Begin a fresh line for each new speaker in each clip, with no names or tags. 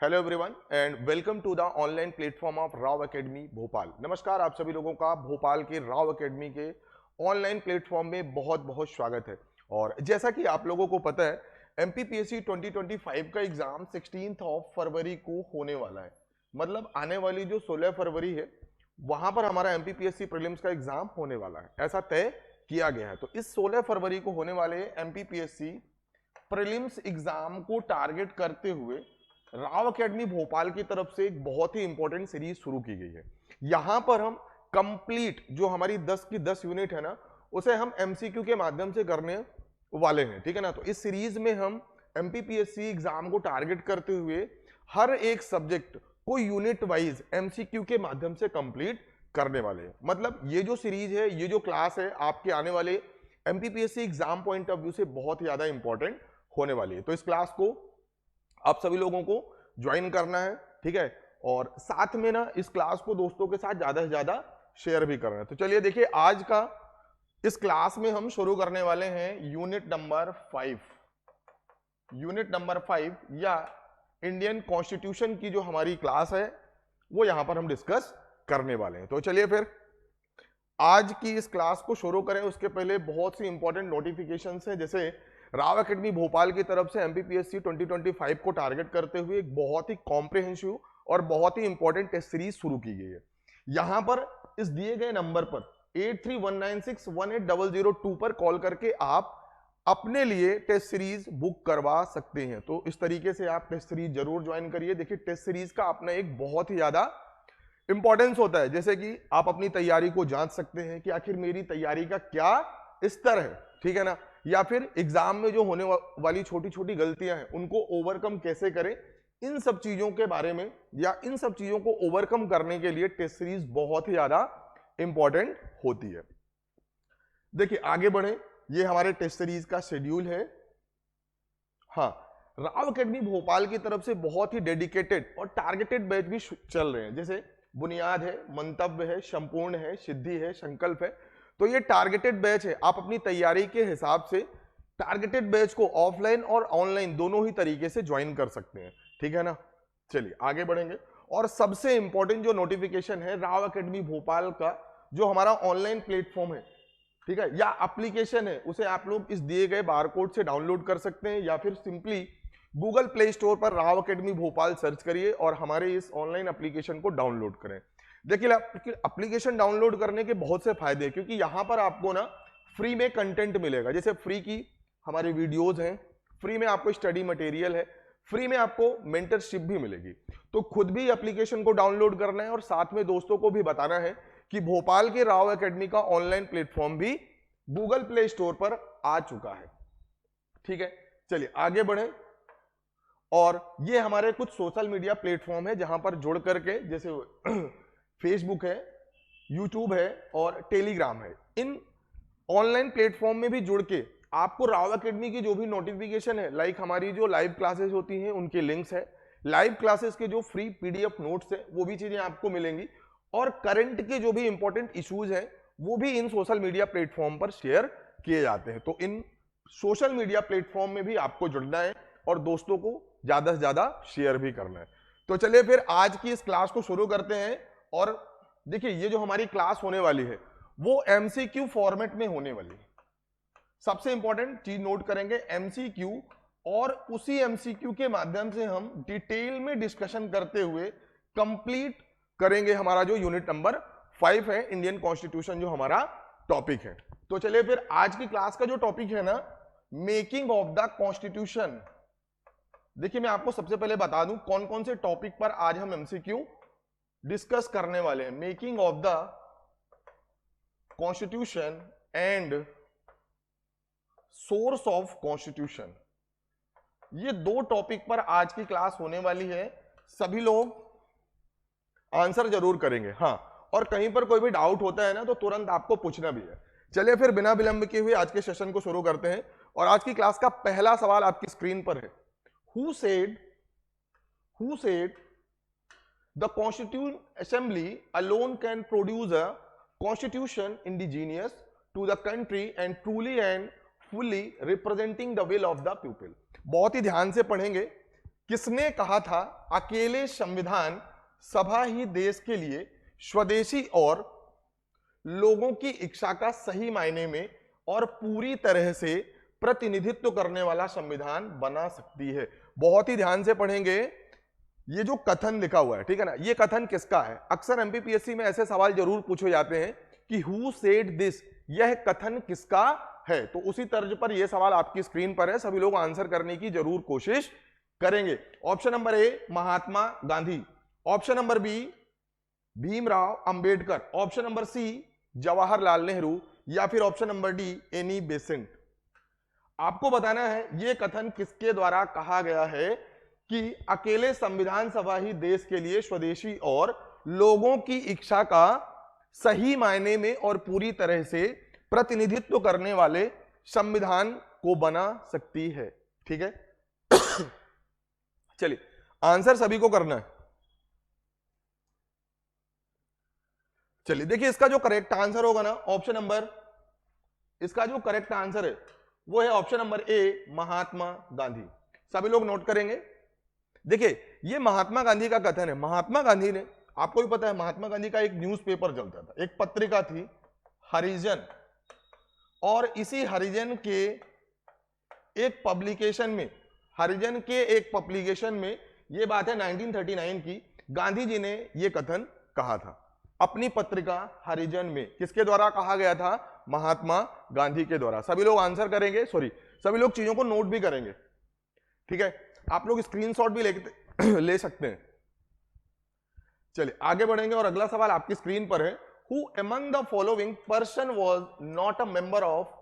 Hello everyone and welcome to the online platform of Rao academy Bhopal. नमस्कार, आप सभी लोगों का भोपाल के राव एकेडमी के ऑनलाइन प्लेटफॉर्म में बहुत बहुत स्वागत है। और जैसा कि आप लोगों को पता है, एमपीपीएससी 2025 का एग्जाम 16 फरवरी को होने वाला है। मतलब आने वाली जो 16 फरवरी है वहां पर हमारा एमपीपीएससी प्रीलिम्स का एग्जाम होने वाला है, ऐसा तय किया गया है। तो इस 16 फरवरी को होने वाले एमपीपीएससी प्रीलिम्स एग्जाम को टारगेट करते हुए राव एकेडमी भोपाल की तरफ से एक बहुत ही इंपॉर्टेंट सीरीज शुरू की गई है। यहां पर हम कंप्लीट जो हमारी 10 की 10 यूनिट है ना, उसे हम एमसीक्यू के माध्यम से करने वाले हैं, ठीक है ना। तो इस सीरीज में हम एमपीपीएससी एग्जाम को टारगेट करते हुए हर एक सब्जेक्ट को यूनिट वाइज एमसीक्यू के माध्यम से कंप्लीट करने वाले हैं। मतलब ये जो सीरीज है, ये जो क्लास है, आपके आने वाले MPPSC exam point of view से बहुत ही ज्यादा इंपॉर्टेंट होने वाली है। तो इस क्लास को आप सभी लोगों को ज्वाइन करना है, ठीक है। और साथ में ना इस क्लास को दोस्तों के साथ ज्यादा से ज्यादा शेयर भी करना है। तो चलिए देखिए, आज का इस क्लास में हम शुरू करने वाले हैं यूनिट नंबर 5। यूनिट नंबर 5 या इंडियन कॉन्स्टिट्यूशन की जो हमारी क्लास है वो यहां पर हम डिस्कस करने वाले हैं। तो चलिए फिर आज की इस क्लास को शुरू करें। उसके पहले बहुत सी इंपॉर्टेंट नोटिफिकेशंस हैं। जैसे राव एकेडमी भोपाल की तरफ से एमपीपीएससी 2025 को टारगेट करते हुए एक बहुत ही कॉम्प्रिहेंसिव और बहुत ही इंपॉर्टेंट टेस्ट सीरीज शुरू की गई है। यहां पर इस दिए गए नंबर पर 8319618002 पर कॉल करके आप अपने लिए टेस्ट सीरीज बुक करवा सकते हैं। तो इस तरीके से आप टेस्ट सीरीज जरूर ज्वाइन करिए। देखिए, टेस्ट सीरीज का अपना एक बहुत ही ज्यादा इंपॉर्टेंस होता है। जैसे कि आप अपनी तैयारी को जांच सकते हैं कि आखिर मेरी तैयारी का क्या स्तर है, ठीक है ना। या फिर एग्जाम में जो होने वाली छोटी छोटी गलतियां हैं उनको ओवरकम कैसे करें, इन सब चीजों के बारे में या इन सब चीजों को ओवरकम करने के लिए टेस्ट सीरीज बहुत ही ज्यादा इंपॉर्टेंट होती है। देखिए आगे बढ़े, ये हमारे टेस्ट सीरीज का शेड्यूल है। हाँ, राव एकेडमी भोपाल की तरफ से बहुत ही डेडिकेटेड और टारगेटेड बैच भी चल रहे हैं। जैसे बुनियाद है, मंतव्य है, संपूर्ण है, सिद्धि है, संकल्प है। तो ये टारगेटेड बैच है। आप अपनी तैयारी के हिसाब से टारगेटेड बैच को ऑफलाइन और ऑनलाइन दोनों ही तरीके से ज्वाइन कर सकते हैं, ठीक है ना। चलिए आगे बढ़ेंगे। और सबसे इंपॉर्टेंट जो नोटिफिकेशन है, राव एकेडमी भोपाल का जो हमारा ऑनलाइन प्लेटफॉर्म है, ठीक है, या एप्लीकेशन है, उसे आप लोग इस दिए गए बारकोड से डाउनलोड कर सकते हैं या फिर सिंपली गूगल प्ले स्टोर पर राव एकेडमी भोपाल सर्च करिए और हमारे इस ऑनलाइन एप्लीकेशन को डाउनलोड करें। देखिए, एप्लीकेशन डाउनलोड करने के बहुत से फायदे हैं, क्योंकि यहां पर आपको ना फ्री में कंटेंट मिलेगा। जैसे फ्री की हमारी वीडियोज हैं, फ्री में आपको स्टडी मटेरियल है, फ्री में आपको मेंटरशिप भी मिलेगी। तो खुद भी एप्लीकेशन को डाउनलोड करना है और साथ में दोस्तों को भी बताना है कि भोपाल के राव एकेडमी का ऑनलाइन प्लेटफॉर्म भी गूगल प्ले स्टोर पर आ चुका है, ठीक है। चलिए आगे बढ़े। और ये हमारे कुछ सोशल मीडिया प्लेटफॉर्म है जहां पर जुड़ करके, जैसे फेसबुक है, यूट्यूब है और टेलीग्राम है। इन ऑनलाइन प्लेटफॉर्म में भी जुड़ के आपको राव एकेडमी की जो भी नोटिफिकेशन है, लाइक हमारी जो लाइव क्लासेस होती हैं उनके लिंक्स है, लाइव क्लासेस के जो फ्री पीडीएफ नोट्स है वो भी चीजें आपको मिलेंगी। और करंट के जो भी इंपॉर्टेंट इश्यूज हैं वो भी इन सोशल मीडिया प्लेटफॉर्म पर शेयर किए जाते हैं। तो इन सोशल मीडिया प्लेटफॉर्म में भी आपको जुड़ना है और दोस्तों को ज्यादा से ज्यादा शेयर भी करना है। तो चलिए फिर आज की इस क्लास को शुरू करते हैं। और देखिए, ये जो हमारी क्लास होने वाली है वो एमसीक्यू फॉर्मेट में होने वाली है। सबसे इंपॉर्टेंट चीज नोट करेंगे, एमसीक्यू, और उसी एमसीक्यू के माध्यम से हम डिटेल में डिस्कशन करते हुए कंप्लीट करेंगे हमारा जो यूनिट नंबर 5 है, इंडियन कॉन्स्टिट्यूशन, जो हमारा टॉपिक है। तो चलिए फिर आज की क्लास का जो टॉपिक है ना, मेकिंग ऑफ द कॉन्स्टिट्यूशन। देखिए, मैं आपको सबसे पहले बता दूं कौन कौन से टॉपिक पर आज हम एमसीक्यू डिस्कस करने वाले हैं। Making of the constitution and source of constitution, ये दो टॉपिक पर आज की क्लास होने वाली है। सभी लोग आंसर जरूर करेंगे, हाँ। और कहीं पर कोई भी डाउट होता है ना तो तुरंत आपको पूछना भी है। चलिए फिर बिना विलंब किए हुए आज के सेशन को शुरू करते हैं। और आज की क्लास का पहला सवाल आपकी स्क्रीन पर है। Who said the Constituent Assembly alone can produce a constitution indigenous to the country and truly and fully representing the will of the people? बहुत ही ध्यान से पढ़ेंगे किसने कहा था अकेले संविधान सभा ही देश के लिए स्वदेशी और लोगों की इच्छा का सही मायने में और पूरी तरह से प्रतिनिधित्व करने वाला संविधान बना सकती है। बहुत ही ध्यान से पढ़ेंगे ये जो कथन लिखा हुआ है, ठीक है ना, ये कथन किसका है। अक्सर एमपीपीएससी में ऐसे सवाल जरूर पूछे जाते हैं कि हु सेड दिस, यह कथन किसका है। तो उसी तर्ज पर यह सवाल आपकी स्क्रीन पर है, सभी लोग आंसर करने की जरूर कोशिश करेंगे। Option number A Mahatma Gandhi, option number B Bhimrao Ambedkar, option number C Jawaharlal Nehru, या फिर option number D Annie Besant. आपको बताना है यह कथन किसके द्वारा कहा गया है कि अकेले संविधान सभा ही देश के लिए स्वदेशी और लोगों की इच्छा का सही मायने में और पूरी तरह से प्रतिनिधित्व करने वाले संविधान को बना सकती है। ठीक है, चलिए आंसर सभी को करना है। चलिए देखिए, इसका जो करेक्ट आंसर होगा ना, ऑप्शन नंबर, इसका जो करेक्ट आंसर है वो है option number A Mahatma Gandhi. सभी लोग नोट करेंगे। देखिए ये महात्मा गांधी का कथन है। महात्मा गांधी ने, आपको भी पता है महात्मा गांधी का एक न्यूज़पेपर चलता था, एक पत्रिका थी हरिजन, और इसी हरिजन के एक पब्लिकेशन में, हरिजन के एक पब्लिकेशन में, ये बात है 1939 की, गांधी जी ने ये कथन कहा था अपनी पत्रिका हरिजन में। किसके द्वारा कहा गया था? महात्मा गांधी के द्वारा। सभी लोग आंसर करेंगे, सॉरी सभी लोग चीजों को नोट भी करेंगे। ठीक है, आप लोग स्क्रीनशॉट भी ले सकते हैं। चलिए आगे बढ़ेंगे और अगला सवाल आपकी स्क्रीन पर है। Who among the following person was not a member of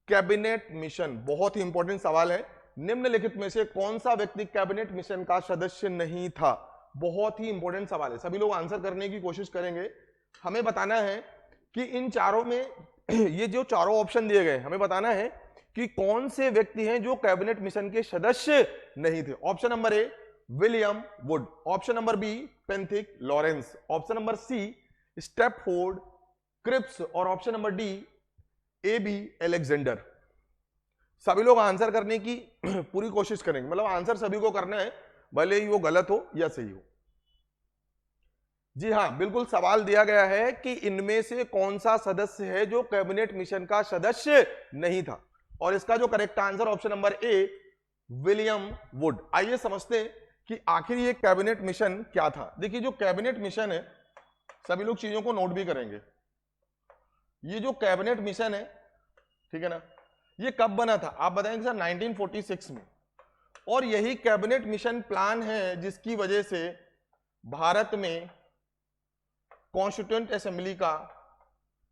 cabinet mission. बहुत ही इंपॉर्टेंट सवाल है। निम्नलिखित में से कौन सा व्यक्ति कैबिनेट मिशन का सदस्य नहीं था? बहुत ही इंपॉर्टेंट सवाल है, सभी लोग आंसर करने की कोशिश करेंगे। हमें बताना है कि इन चारों में ये जो चारों ऑप्शन दिए गए, हमें बताना है कि कौन से व्यक्ति हैं जो कैबिनेट मिशन के सदस्य नहीं थे। Option number A William Wood, option number B Pethick Lawrence, option number C Stafford Cripps, और option number D AB Alexander. सभी लोग आंसर करने की पूरी कोशिश करेंगे, मतलब आंसर सभी को करना है, भले ही वो गलत हो या सही हो। जी हाँ, बिल्कुल सवाल दिया गया है कि इनमें से कौन सा सदस्य है जो कैबिनेट मिशन का सदस्य नहीं था, और इसका जो correct answer option number A William would. आइए समझते हैं कि आखिर ये कैबिनेट मिशन क्या था। देखिए जो कैबिनेट मिशन है, सभी लोग चीजों को नोट भी करेंगे। ये जो कैबिनेट मिशन है, ठीक है ना, ये कब बना था? आप बताएंगे सर 1946 में। और यही कैबिनेट मिशन प्लान है जिसकी वजह से भारत में कॉन्स्टिट्यूएंट असेंबली का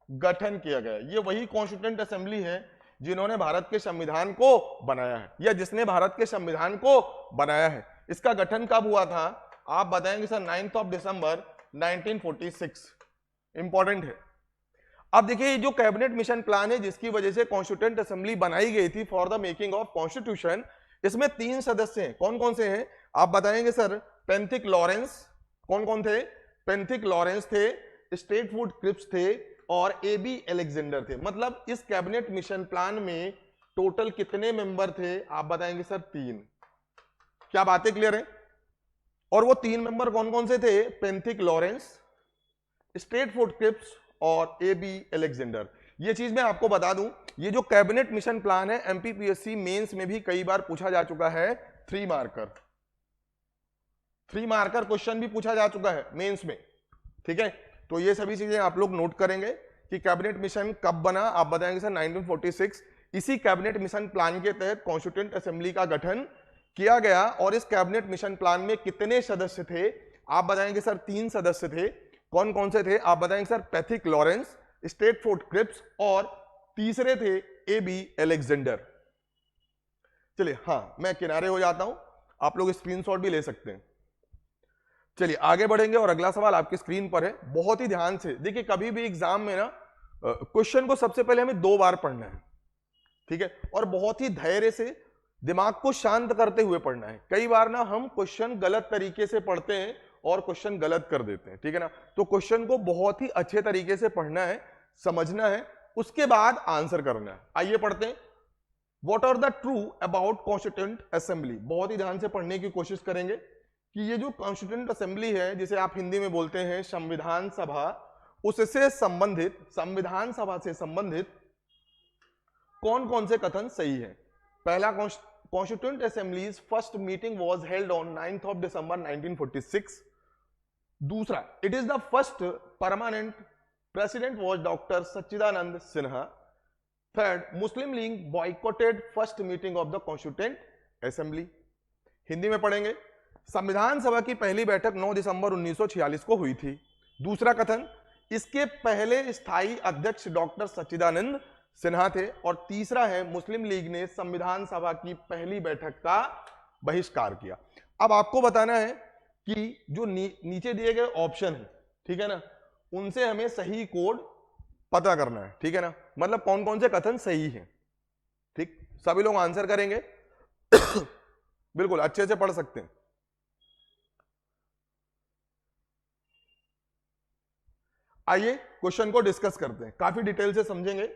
गठन किया गया। ये वही कॉन्स्टिट्यूएंट असेंबली है जिन्होंने भारत के संविधान को बनाया है, या जिसने भारत के संविधान को बनाया है। इसका गठन कब हुआ था? आप बताएंगे सर 9 दिसंबर 1946। इंपॉर्टेंट है। अब देखिए ये जो कैबिनेट मिशन प्लान है जिसकी वजह से कॉन्स्टिट्यूएंट असेंबली बनाई गई थी for the making of constitution, इसमें 3 सदस्य हैं। कौन कौन से हैं आप बताएंगे सर? पेंथिक लॉरेंस, कौन कौन थे? पेंथिक लॉरेंस थे, स्टैटफोर्ड क्रिप्स थे, और एबी अलेक्जेंडर थे। मतलब इस कैबिनेट मिशन प्लान में टोटल कितने मेंबर थे? आप बताएंगे सर 3। क्या बातें क्लियर है? और वो 3 मेंबर कौन कौन से थे? पेंथिक लॉरेंस, स्टैटफोर्ड क्रिप्स और एबी अलेक्जेंडर। ये चीज मैं आपको बता दूं, ये जो कैबिनेट मिशन प्लान है एमपीपीएससी मेंस में भी कई बार पूछा जा चुका है। 3 मार्कर क्वेश्चन भी पूछा जा चुका है मेंस में। ठीक है, तो ये सभी चीजें आप लोग नोट करेंगे कि कैबिनेट मिशन कब बना। आप बताएंगे सर 1946। इसी कैबिनेट मिशन प्लान के तहत कॉन्स्टिट्यूएंट असेंबली का गठन किया गया। और इस कैबिनेट मिशन प्लान में कितने सदस्य थे? आप बताएंगे सर 3 सदस्य थे। कौन कौन से थे? आप बताएंगे सर पेंथिक लॉरेंस, स्टैटफोर्ड क्रिप्स, और तीसरे थे एबी अलेक्जेंडर। चलिए हाँ, मैं किनारे हो जाता हूं, आप लोग स्क्रीनशॉट भी ले सकते हैं। चलिए आगे बढ़ेंगे और अगला सवाल आपकी स्क्रीन पर है। बहुत ही ध्यान से देखिए, कभी भी एग्जाम में ना क्वेश्चन को सबसे पहले हमें 2 बार पढ़ना है, ठीक है, और बहुत ही धैर्य से दिमाग को शांत करते हुए पढ़ना है। कई बार ना हम क्वेश्चन गलत तरीके से पढ़ते हैं और क्वेश्चन गलत कर देते हैं, ठीक है ना। तो क्वेश्चन को बहुत ही अच्छे तरीके से पढ़ना है, समझना है, उसके बाद आंसर करना है। आइए पढ़ते हैं। What are the true about constituent assembly. बहुत ही ध्यान से पढ़ने की कोशिश करेंगे कि ये जो कॉन्स्टिट्यूएंट असेंबली है, जिसे आप हिंदी में बोलते हैं संविधान सभा, उससे संबंधित, संविधान सभा से संबंधित कौन कौन से कथन सही है। पहला, constituent assemblies first meeting was held on 9th of December 1946। दूसरा, it is the first permanent president was doctor Sachchidanand Sinha. Third, Muslim league boycotted first meeting of the constituent assembly. Hindi में पढ़ेंगे, संविधान सभा की पहली बैठक 9 दिसंबर 1946 को हुई थी। दूसरा कथन, इसके पहले स्थायी अध्यक्ष डॉक्टर सच्चिदानंद सिन्हा थे। और तीसरा है, मुस्लिम लीग ने संविधान सभा की पहली बैठक का बहिष्कार किया। अब आपको बताना है कि जो नीचे दिए गए ऑप्शन है, ठीक है ना, उनसे हमें सही कोड पता करना है, ठीक है ना, मतलब कौन कौन से कथन सही हैं। ठीक, सभी लोग आंसर करेंगे। बिल्कुल अच्छे से पढ़ सकते हैं। आइए क्वेश्चन को डिस्कस करते हैं, काफी डिटेल से समझेंगे।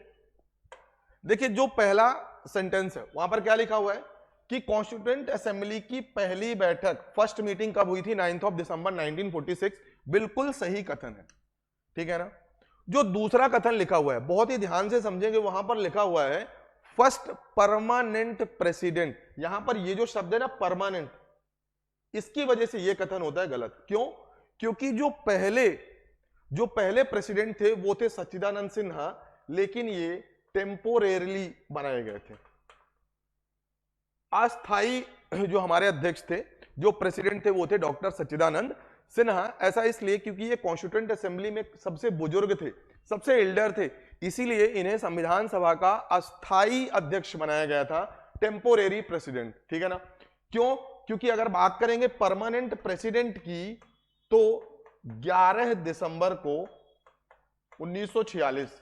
देखिए, जो पहला सेंटेंस है वहां पर क्या लिखा हुआ है कि कॉन्स्टिट्यूएंट असेंबली की पहली बैठक, फर्स्ट मीटिंग कब हुई थी? 9th of December 1946। बिल्कुल सही कथन है, ठीक है ना। जो दूसरा कथन लिखा हुआ है, बहुत ही ध्यान से समझेंगे, वहां पर लिखा हुआ है फर्स्ट परमानेंट प्रेसिडेंट। यहां पर ये जो शब्द है ना परमानेंट, इसकी वजह से ये कथन होता है गलत। क्यों? क्योंकि जो पहले प्रेसिडेंट थे वो थे सच्चिदानंद सिन्हा, लेकिन ये टेम्पोरेरली बनाए गए थे। अस्थाई जो हमारे अध्यक्ष थे, जो प्रेसिडेंट थे, वो थे डॉक्टर सच्चिदानंद सिन्हा। ऐसा इसलिए क्योंकि ये कॉन्स्टिट्यूएंट असेंबली में सबसे बुजुर्ग थे, सबसे एल्डर थे, इसीलिए इन्हें संविधान सभा का अस्थाई अध्यक्ष बनाया गया था, टेम्पोरेरी प्रेसिडेंट, ठीक है ना। क्यों? क्योंकि अगर बात करेंगे परमानेंट प्रेसिडेंट की, तो 11 दिसंबर को 1946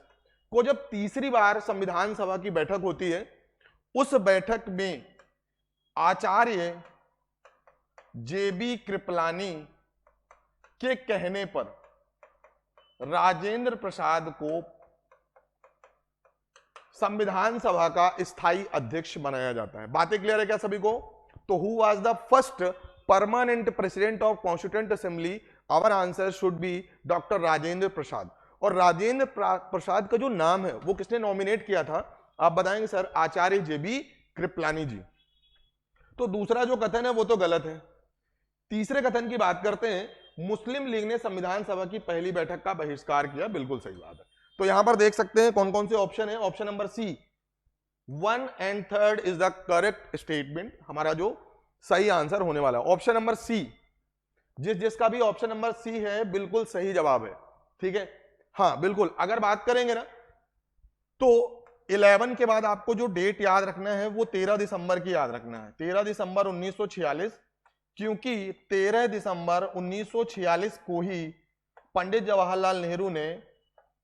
को जब तीसरी बार संविधान सभा की बैठक होती है, उस बैठक में आचार्य जेबी कृपलानी के कहने पर राजेंद्र प्रसाद को संविधान सभा का स्थायी अध्यक्ष बनाया जाता है। बातें क्लियर है क्या सभी को? तो who was the first permanent president of constituent assembly? Our answer should be doctor Rajendra Prasad. और राजेंद्र प्रसाद का जो नाम है वो किसने नॉमिनेट किया था? आप बताएंगे सर, आचार्य जेबी कृपलानी जी। तो दूसरा जो कथन है वो तो गलत है। तीसरे कथन की बात करते हैं, मुस्लिम लीग ने संविधान सभा की पहली बैठक का बहिष्कार किया। बिल्कुल सही बात है। तो यहां पर देख सकते हैं कौन कौन से ऑप्शन है। Option number C, 1 and 3 is the correct statement, हमारा जो सही आंसर होने वाला है। ऑप्शन नंबर सी, जिसका भी ऑप्शन नंबर सी है बिल्कुल सही जवाब है, ठीक है। हाँ बिल्कुल, अगर बात करेंगे ना तो 11 के बाद आपको जो डेट याद रखना है वो 13 दिसंबर की याद रखना है, 13 दिसंबर 1946, क्योंकि 13 दिसंबर 1946 को ही पंडित जवाहरलाल नेहरू ने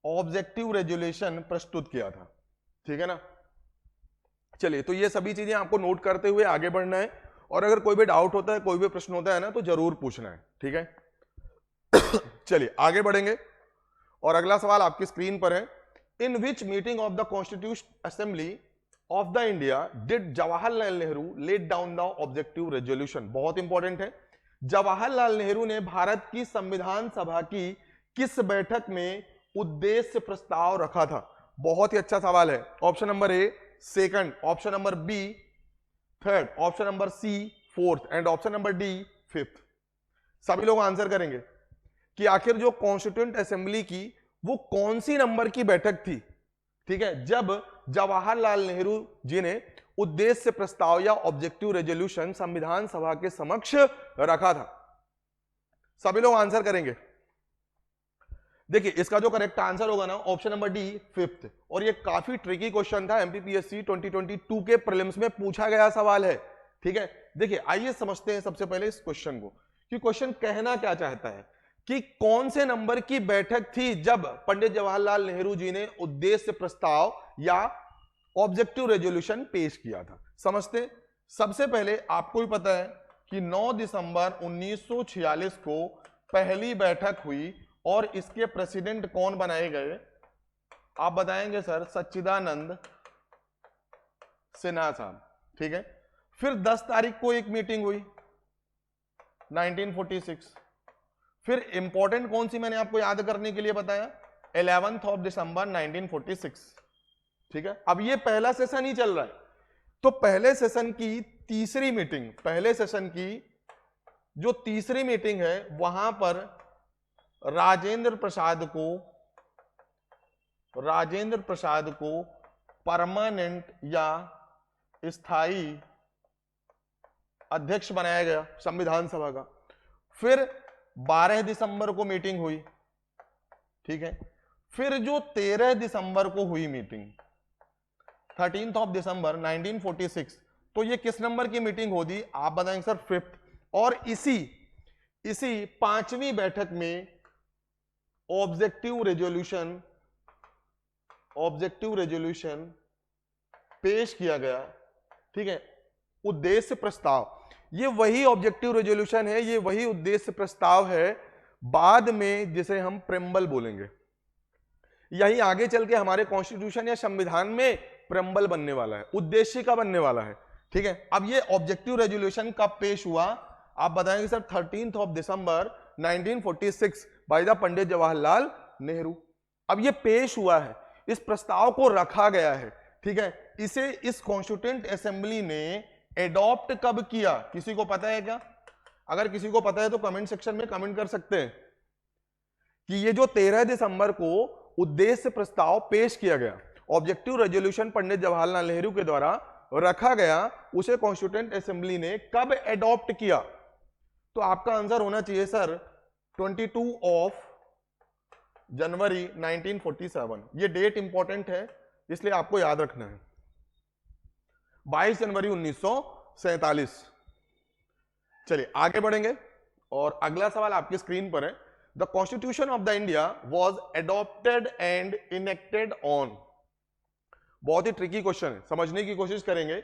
ऑब्जेक्टिव रेजोल्यूशन प्रस्तुत किया था, ठीक है ना। चलिए, तो ये सभी चीजें आपको नोट करते हुए आगे बढ़ना है, और अगर कोई भी डाउट होता है, कोई भी प्रश्न होता है ना, तो जरूर पूछना है, ठीक है। चलिए आगे बढ़ेंगे, और अगला सवाल आपकी स्क्रीन पर है। In which meeting of the constitution assembly of the India did Jawaharlal Nehru let down the objective resolution? बहुत इंपॉर्टेंट है। जवाहरलाल नेहरू ने भारत की संविधान सभा की किस बैठक में उद्देश्य प्रस्ताव रखा था? बहुत ही अच्छा सवाल है। Option number A second, option number B third, option number C fourth, and option number D fifth. सभी लोग आंसर करेंगे कि आखिर जो कॉन्स्टिट्यूएंट असेंबली की वो कौन सी नंबर की बैठक थी, ठीक है, जब जवाहरलाल नेहरू जी ने उद्देश्य प्रस्ताव या ऑब्जेक्टिव रेजोल्यूशन संविधान सभा के समक्ष रखा था। सभी लोग आंसर करेंगे। देखिए, इसका जो करेक्ट आंसर होगा ना, ऑप्शन नंबर डी फिफ्थ। और ये काफी ट्रिकी क्वेश्चन था, एमपीपीएससी 2022 के प्रीलिम्स में पूछा गया सवाल है, ठीक है। देखिए, आइए समझते हैं सबसे पहले इस क्वेश्चन को कि क्वेश्चन कहना क्या चाहता है, कि कौन से नंबर की बैठक थी जब पंडित जवाहरलाल नेहरू जी ने उद्देश्य प्रस्ताव या ऑब्जेक्टिव रेजोल्यूशन पेश किया था। समझते, सबसे पहले आपको भी पता है कि 9 दिसंबर 1946 को पहली बैठक हुई, और इसके प्रेसिडेंट कौन बनाए गए? आप बताएंगे सर, सच्चिदानंद सिन्हा साहब, ठीक है। फिर 10 तारीख को एक मीटिंग हुई 1946। फिर इंपॉर्टेंट कौन सी मैंने आपको याद करने के लिए बताया, 11 दिसंबर 1946, ठीक है। अब ये पहला सेशन ही चल रहा है, तो पहले सेशन की तीसरी मीटिंग, पहले सेशन की जो तीसरी मीटिंग है वहां पर राजेंद्र प्रसाद को परमानेंट या स्थायी अध्यक्ष बनाया गया संविधान सभा का। फिर 12 दिसंबर को मीटिंग हुई, ठीक है। फिर जो 13 दिसंबर को हुई मीटिंग 13 दिसंबर 1946, तो ये किस नंबर की मीटिंग होगी आप बताएंगे सर, 5th। और इसी 5वीं बैठक में ऑब्जेक्टिव रेजोल्यूशन पेश किया गया, ठीक है। उद्देश्य प्रस्ताव, ये वही ऑब्जेक्टिव रेजोल्यूशन है, ये वही उद्देश्य प्रस्ताव है बाद में जिसे हम प्रेम्बल बोलेंगे। यही आगे चल के हमारे कॉन्स्टिट्यूशन या संविधान में प्रेम्बल बनने वाला है, उद्देश्य का बनने वाला है, ठीक है। अब ये ऑब्जेक्टिव रेजोल्यूशन कब पेश हुआ आप बताएंगे sir, 13 December 1946 by the Pandit Jawaharlal Nehru. अब ये पेश हुआ है, इस प्रस्ताव को रखा गया है, ठीक है। इसे इस कॉन्स्टिट्यूएंट असेंबली ने एडॉप्ट कब किया, किसी को पता है क्या? अगर किसी को पता है तो कमेंट सेक्शन में कमेंट कर सकते हैं कि ये जो 13 दिसंबर को उद्देश्य प्रस्ताव पेश किया गया, ऑब्जेक्टिव रेजोल्यूशन पंडित जवाहरलाल नेहरू के द्वारा रखा गया, उसे कॉन्स्टिट्यूएंट असेंबली ने कब एडॉप्ट किया? तो आपका आंसर होना चाहिए सर 22 जनवरी 1947। ये डेट इंपॉर्टेंट है इसलिए आपको याद रखना है, 22 जनवरी 1947। चलिए आगे बढ़ेंगे और अगला सवाल आपकी स्क्रीन पर है। The constitution of the India was adopted and enacted on. बहुत ही ट्रिकी क्वेश्चन है, समझने की कोशिश करेंगे।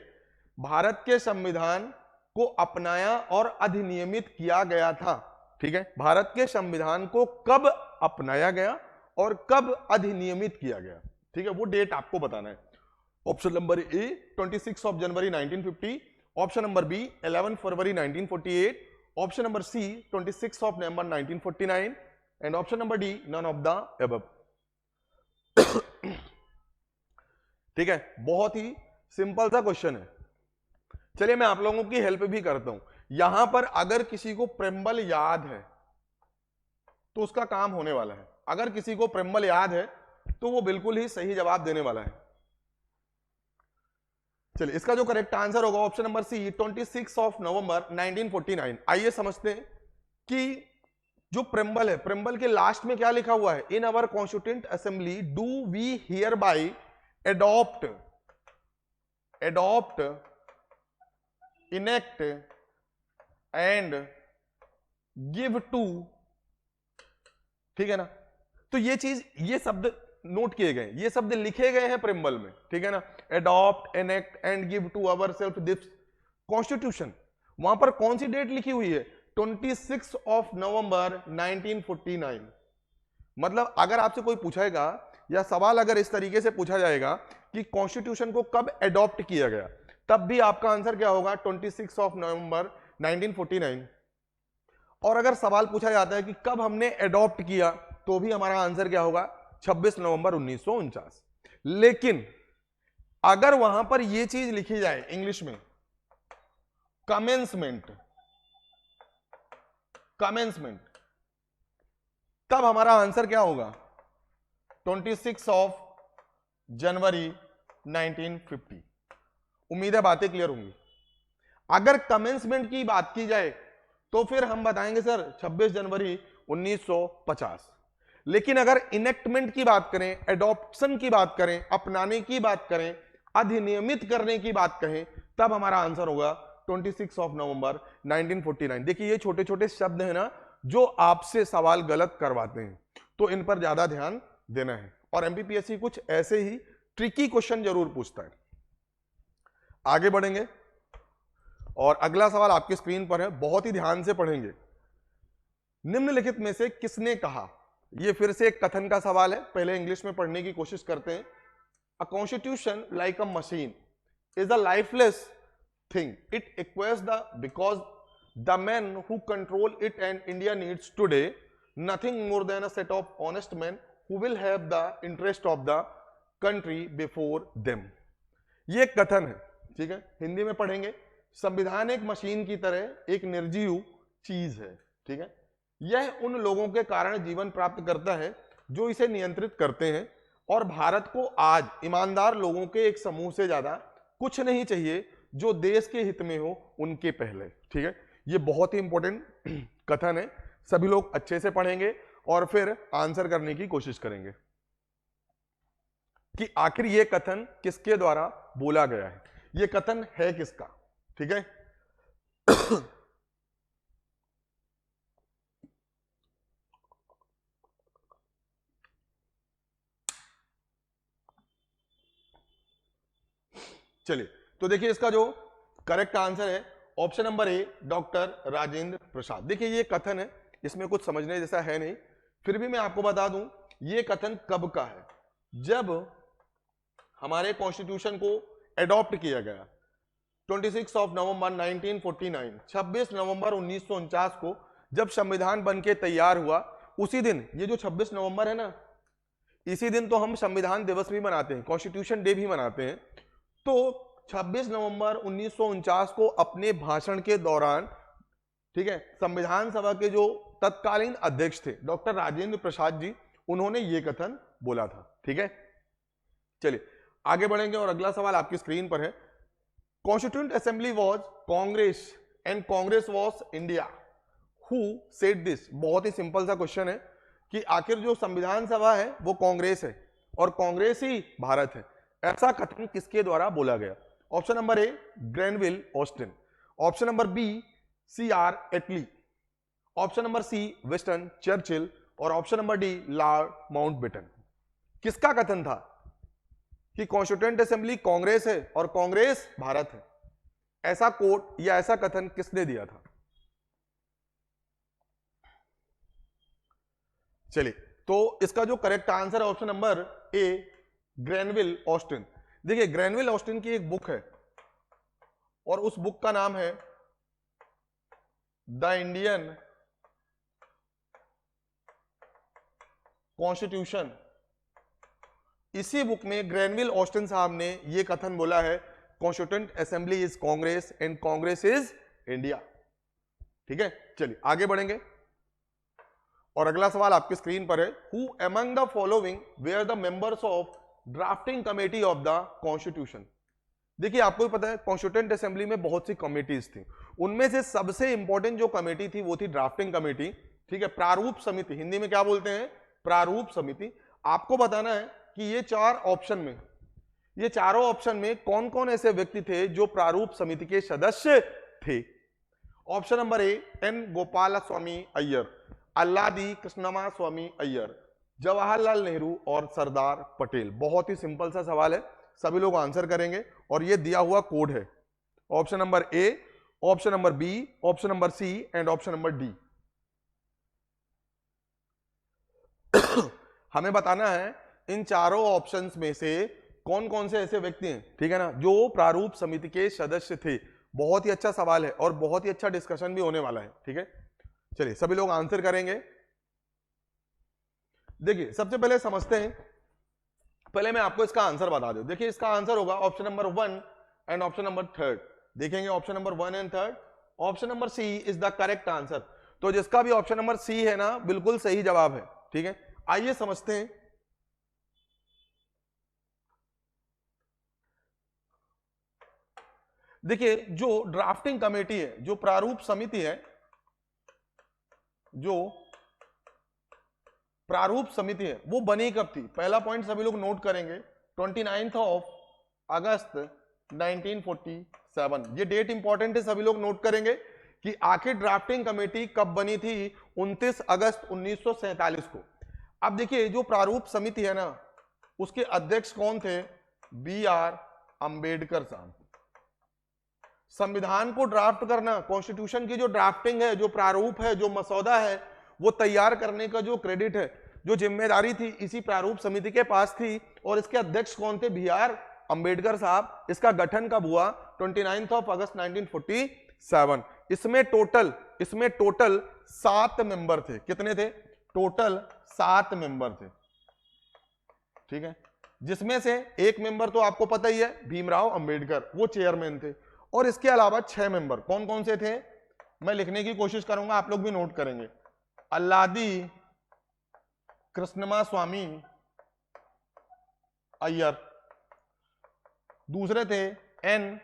भारत के संविधान को अपनाया और अधिनियमित किया गया था, ठीक है। भारत के संविधान को कब अपनाया गया और कब अधिनियमित किया गया, ठीक है, वो डेट आपको बताना है। Option number A 26 January 1950, option number B 11 February 1948, option number C 26 November 1949 and option number D none of the above. ठीक है, बहुत ही सिंपल सा क्वेश्चन है। चलिए मैं आप लोगों की हेल्प भी करता हूं। यहां पर अगर किसी को प्रेम्बल याद है तो उसका काम होने वाला है। अगर किसी को प्रेम्बल याद है तो वो बिल्कुल ही सही जवाब देने वाला है। चलिए इसका जो करेक्ट आंसर होगा ऑप्शन नंबर सी 26 नवंबर 1949। आइए समझते हैं कि जो प्रेम्बल है, प्रेम्बल के लास्ट में क्या लिखा हुआ है, in our constituent assembly do we hereby adopt, enact and give to, ठीक है ना। तो ये चीज, ये शब्द नोट किए गए, ये शब्द लिखे गए हैं प्रेम्बल में, ठीक है ना। Adopt, enact and give to our self this constitution. वहां पर कौन सी डेट लिखी हुई है, 26 नवंबर 1949। मतलब अगर आपसे कोई पूछेगा या सवाल अगर इस तरीके से पूछा जाएगा कि कॉन्स्टिट्यूशन को कब एडॉप्ट किया गया, तब भी आपका आंसर क्या होगा 26 नवंबर 1949। और अगर सवाल पूछा जाता है कि कब हमने एडॉप्ट किया, तो भी हमारा आंसर क्या होगा 26 नवंबर 1949। लेकिन अगर वहां पर यह चीज लिखी जाए इंग्लिश में, कमेंसमेंट, तब हमारा आंसर क्या होगा 26 जनवरी 1950। उम्मीद है बातें क्लियर होंगी। अगर कमेंसमेंट की बात की जाए तो फिर हम बताएंगे सर 26 जनवरी 1950। लेकिन अगर इनेक्टमेंट की बात करें, एडॉप्शन की बात करें, अपनाने की बात करें, अधिनियमित करने की बात कहें, तब हमारा आंसर होगा 26 नवंबर 1949। देखिए ये छोटे छोटे शब्द हैं ना जो आपसे सवाल गलत करवाते हैं, तो इन पर ज्यादा ध्यान देना है। और एमपीपीएससी कुछ ऐसे ही ट्रिकी क्वेश्चन जरूर पूछता है। आगे बढ़ेंगे और अगला सवाल आपकी स्क्रीन पर है, बहुत ही ध्यान से पढ़ेंगे। निम्नलिखित में से किसने कहा, यह फिर से एक कथन का सवाल है, पहले इंग्लिश में पढ़ने की कोशिश करते हैं। A constitution like a machine is a lifeless thing. It acquires because the men who control it and India needs today nothing more than a set of honest men who will have the interest of the country before them. ये एक कथन है, ठीक है, हिंदी में पढ़ेंगे। संविधान एक मशीन की तरह एक निर्जीव चीज है, ठीक है। यह उन लोगों के कारण जीवन प्राप्त करता है जो इसे नियंत्रित करते हैं, और भारत को आज ईमानदार लोगों के एक समूह से ज्यादा कुछ नहीं चाहिए जो देश के हित में हो उनके पहले, ठीक है। ये बहुत ही इंपॉर्टेंट कथन है, सभी लोग अच्छे से पढ़ेंगे और फिर आंसर करने की कोशिश करेंगे कि आखिर ये कथन किसके द्वारा बोला गया है, ये कथन है किसका, ठीक है। चलिए, तो देखिए इसका जो करेक्ट आंसर है option number A, doctor Rajendra Prasad. देखिए ये कथन है, इसमें कुछ समझने जैसा है नहीं, फिर भी मैं आपको बता दूं ये कथन कब का है। जब हमारे कॉन्स्टिट्यूशन को एडॉप्ट किया गया 26 नवंबर 1949, 26 नवंबर 1949 को जब संविधान बनके तैयार हुआ, उसी दिन, ये जो 26 नवंबर है ना, इसी दिन तो हम संविधान दिवस भी मनाते हैं, कॉन्स्टिट्यूशन डे भी मनाते हैं। तो 26 नवंबर 1949 को अपने भाषण के दौरान, ठीक है, संविधान सभा के जो तत्कालीन अध्यक्ष थे डॉक्टर राजेंद्र प्रसाद जी, उन्होंने ये कथन बोला था, ठीक है। चलिए आगे बढ़ेंगे और अगला सवाल आपकी स्क्रीन पर है। Constituent assembly was Congress and Congress was India, who said this. बहुत ही सिंपल सा क्वेश्चन है कि आखिर जो संविधान सभा है वो कांग्रेस है और कांग्रेस ही भारत है, ऐसा कथन किसके द्वारा बोला गया। Option number A, Granville Austin. Option number B, CR Attlee. Option number C, Winston Churchill. और option number D, Lord Mountbatten. किसका कथन था कि कॉन्स्टिट्यूएंट असेंबली कांग्रेस है और कांग्रेस भारत है, ऐसा कोट या ऐसा कथन किसने दिया था। चलिए, तो इसका जो करेक्ट आंसर है option number A, Granville Austin. देखिए ग्रेनविल ऑस्टिन की एक बुक है और उस बुक का नाम है द इंडियन कॉन्स्टिट्यूशन। इसी बुक में ग्रेनविल ऑस्टिन साहब ने यह कथन बोला है, constituent assembly is Congress and Congress is India, ठीक है। चलिए आगे बढ़ेंगे और अगला सवाल आपकी स्क्रीन पर है। Who among the following were the members of drafting committee of the constitution. देखिए आपको भी पता है कॉन्स्टिट्यूएंट असेंबली में बहुत सी कमेटीज थी, उनमें से सबसे इंपॉर्टेंट जो कमेटी थी वो थी ड्राफ्टिंग कमेटी, ठीक है, प्रारूप समिति, हिंदी में क्या बोलते हैं, प्रारूप समिति। आपको बताना है कि ये ये चारों ऑप्शन में कौन कौन ऐसे व्यक्ति थे जो प्रारूप समिति के सदस्य थे। Option number A, N Gopalaswami Ayyar, Alladi Krishnaswami Ayyar, Jawaharlal Nehru और सरदार पटेल। बहुत ही सिंपल सा सवाल है, सभी लोग आंसर करेंगे और ये दिया हुआ कोड है। Option number A, option number B, option number C and option number D. हमें बताना है इन चारों ऑप्शंस में से कौन कौन से ऐसे व्यक्ति हैं, ठीक है ना, जो प्रारूप समिति के सदस्य थे। बहुत ही अच्छा सवाल है और बहुत ही अच्छा डिस्कशन भी होने वाला है, ठीक है। चलिए सभी लोग आंसर करेंगे। देखिए सबसे पहले समझते हैं, पहले मैं आपको इसका आंसर बता दूं। देखिए इसका आंसर होगा option number 1 and option number 3। देखेंगे option number 1 and 3, option number C is the correct answer. तो जिसका भी ऑप्शन नंबर सी है ना, बिल्कुल सही जवाब है, ठीक है। आइए समझते हैं। देखिए जो ड्राफ्टिंग कमेटी है, जो प्रारूप समिति है, जो प्रारूप समिति है, वो बनी कब थी। पहला पॉइंट सभी लोग नोट करेंगे, 29 अगस्त 1947। ये डेट इंपॉर्टेंट है, सभी लोग नोट करेंगे कि आखिर ड्राफ्टिंग कमेटी कब बनी थी, 29 अगस्त 1947 को। अब देखिए जो प्रारूप समिति है ना, उसके अध्यक्ष कौन थे, BR अंबेडकर साहब। संविधान को ड्राफ्ट करना, कॉन्स्टिट्यूशन की जो ड्राफ्टिंग है, जो प्रारूप है, जो मसौदा है, वो तैयार करने का जो क्रेडिट है, जो जिम्मेदारी थी, इसी प्रारूप समिति के पास थी। और इसके अध्यक्ष कौन थे, BR अंबेडकर साहब, इसका गठन कब हुआ? 29 अगस्त 1947। इसमें टोटल 7 मेंबर थे। कितने थे? टोटल 7 मेंबर थे, ठीक है, जिसमें से एक मेंबर तो आपको पता ही है, भीमराव अंबेडकर, वो चेयरमैन थे। और इसके अलावा 6 मेंबर कौन कौन से थे? मैं लिखने की कोशिश करूंगा, आप लोग भी नोट करेंगे। अल्लादी कृष्णमा स्वामी अय्यर, दूसरे थे एन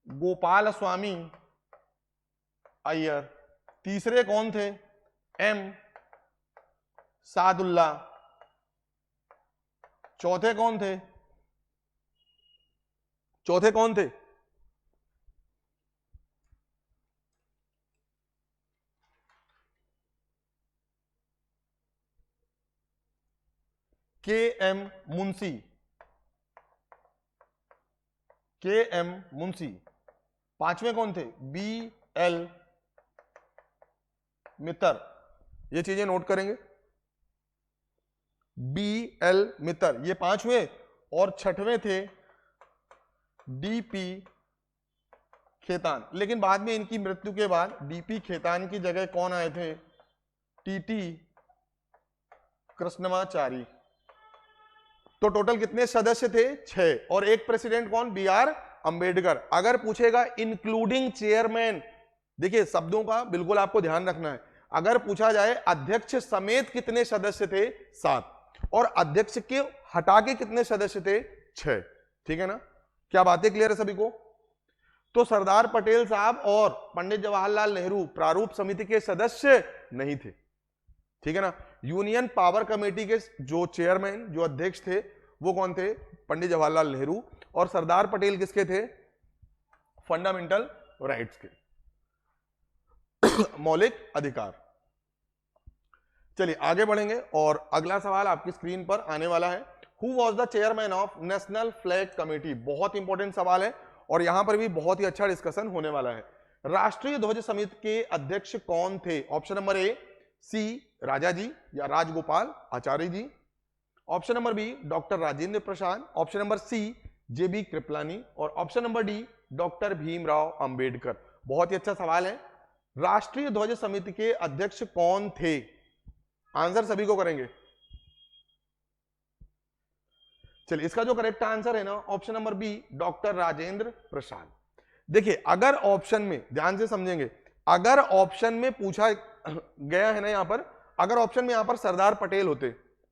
गोपाल स्वामी अय्यर, तीसरे कौन थे? एम सादुल्ला, चौथे कौन थे? के एम मुंशी। पांचवें कौन थे? बी एल मित्तर। ये चीजें नोट करेंगे, बी एल मित्तर, ये 5 हुए। और छठवें थे डीपी खेतान। लेकिन बाद में इनकी मृत्यु के बाद डीपी खेतान की जगह कौन आए थे? टीटी कृष्णमाचारी। तो टोटल कितने सदस्य थे? 6। और एक प्रेसिडेंट कौन? B R Ambedkar. अगर पूछेगा इंक्लूडिंग चेयरमैन, देखिए शब्दों का बिल्कुल आपको ध्यान रखना है। अगर पूछा जाए अध्यक्ष समेत कितने सदस्य थे? 7। और अध्यक्ष के हटा के कितने सदस्य थे? 6। ठीक है ना? क्या बातें क्लियर है सभी को? तो सरदार पटेल साहब और पंडित जवाहरलाल नेहरू प्रारूप समिति के सदस्य नहीं थे, ठीक है ना? यूनियन पावर कमेटी के जो चेयरमैन, जो अध्यक्ष थे, वो कौन थे? पंडित जवाहरलाल नेहरू। और सरदार पटेल किसके थे? फंडामेंटल राइट्स के, मौलिक अधिकार। चलिए आगे बढ़ेंगे और अगला सवाल आपकी स्क्रीन पर आने वाला है। Who was the chairman of national flag committee? बहुत इंपॉर्टेंट सवाल है और यहां पर भी बहुत ही अच्छा डिस्कशन होने वाला है। राष्ट्रीय ध्वज समिति के अध्यक्ष कौन थे? ऑप्शन नंबर ए सी राजा जी या Rajagopal Acharya ji, option number B doctor Rajendra Prasad, option number C JB Kripalani, और option number D doctor Bhimrao Ambedkar. बहुत ही अच्छा सवाल है। राष्ट्रीय ध्वज समिति के अध्यक्ष कौन थे? आंसर सभी को करेंगे। चलिए इसका जो करेक्ट आंसर है ना, option number B doctor Rajendra Prasad. देखिए अगर ऑप्शन में, ध्यान से समझेंगे, अगर ऑप्शन में पूछा गया है ना यहां पर, अगर ऑप्शन में यहां पर सरदार पटेल होते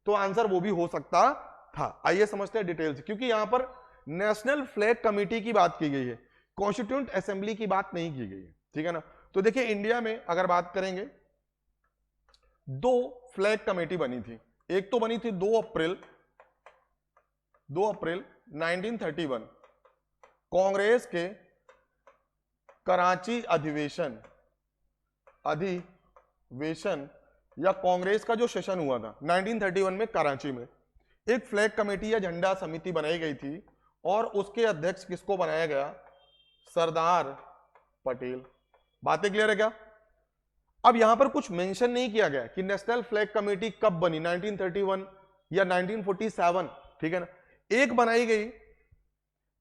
तो आंसर वो भी हो सकता था। आइए समझते हैं डिटेल से, क्योंकि यहां पर नेशनल फ्लैग कमेटी की बात की गई है, कॉन्स्टिट्यूएंट असेंबली की बात नहीं की गई है, ठीक है ना? तो देखिए इंडिया में अगर बात करेंगे, 2 फ्लैग कमेटी बनी थी। एक तो बनी थी 2 अप्रैल 1931 कांग्रेस के कराची अधिवेशन या कांग्रेस का जो सेशन हुआ था 1931 में कराची में, एक फ्लैग कमेटी या झंडा समिति बनाई गई थी और उसके अध्यक्ष किसको बनाया गया? सरदार पटेल। बातें क्लियर है क्या? अब यहां पर कुछ मेंशन नहीं किया गया कि नेशनल फ्लैग कमेटी कब बनी, 1931 या 1947, ठीक है ना? एक बनाई गई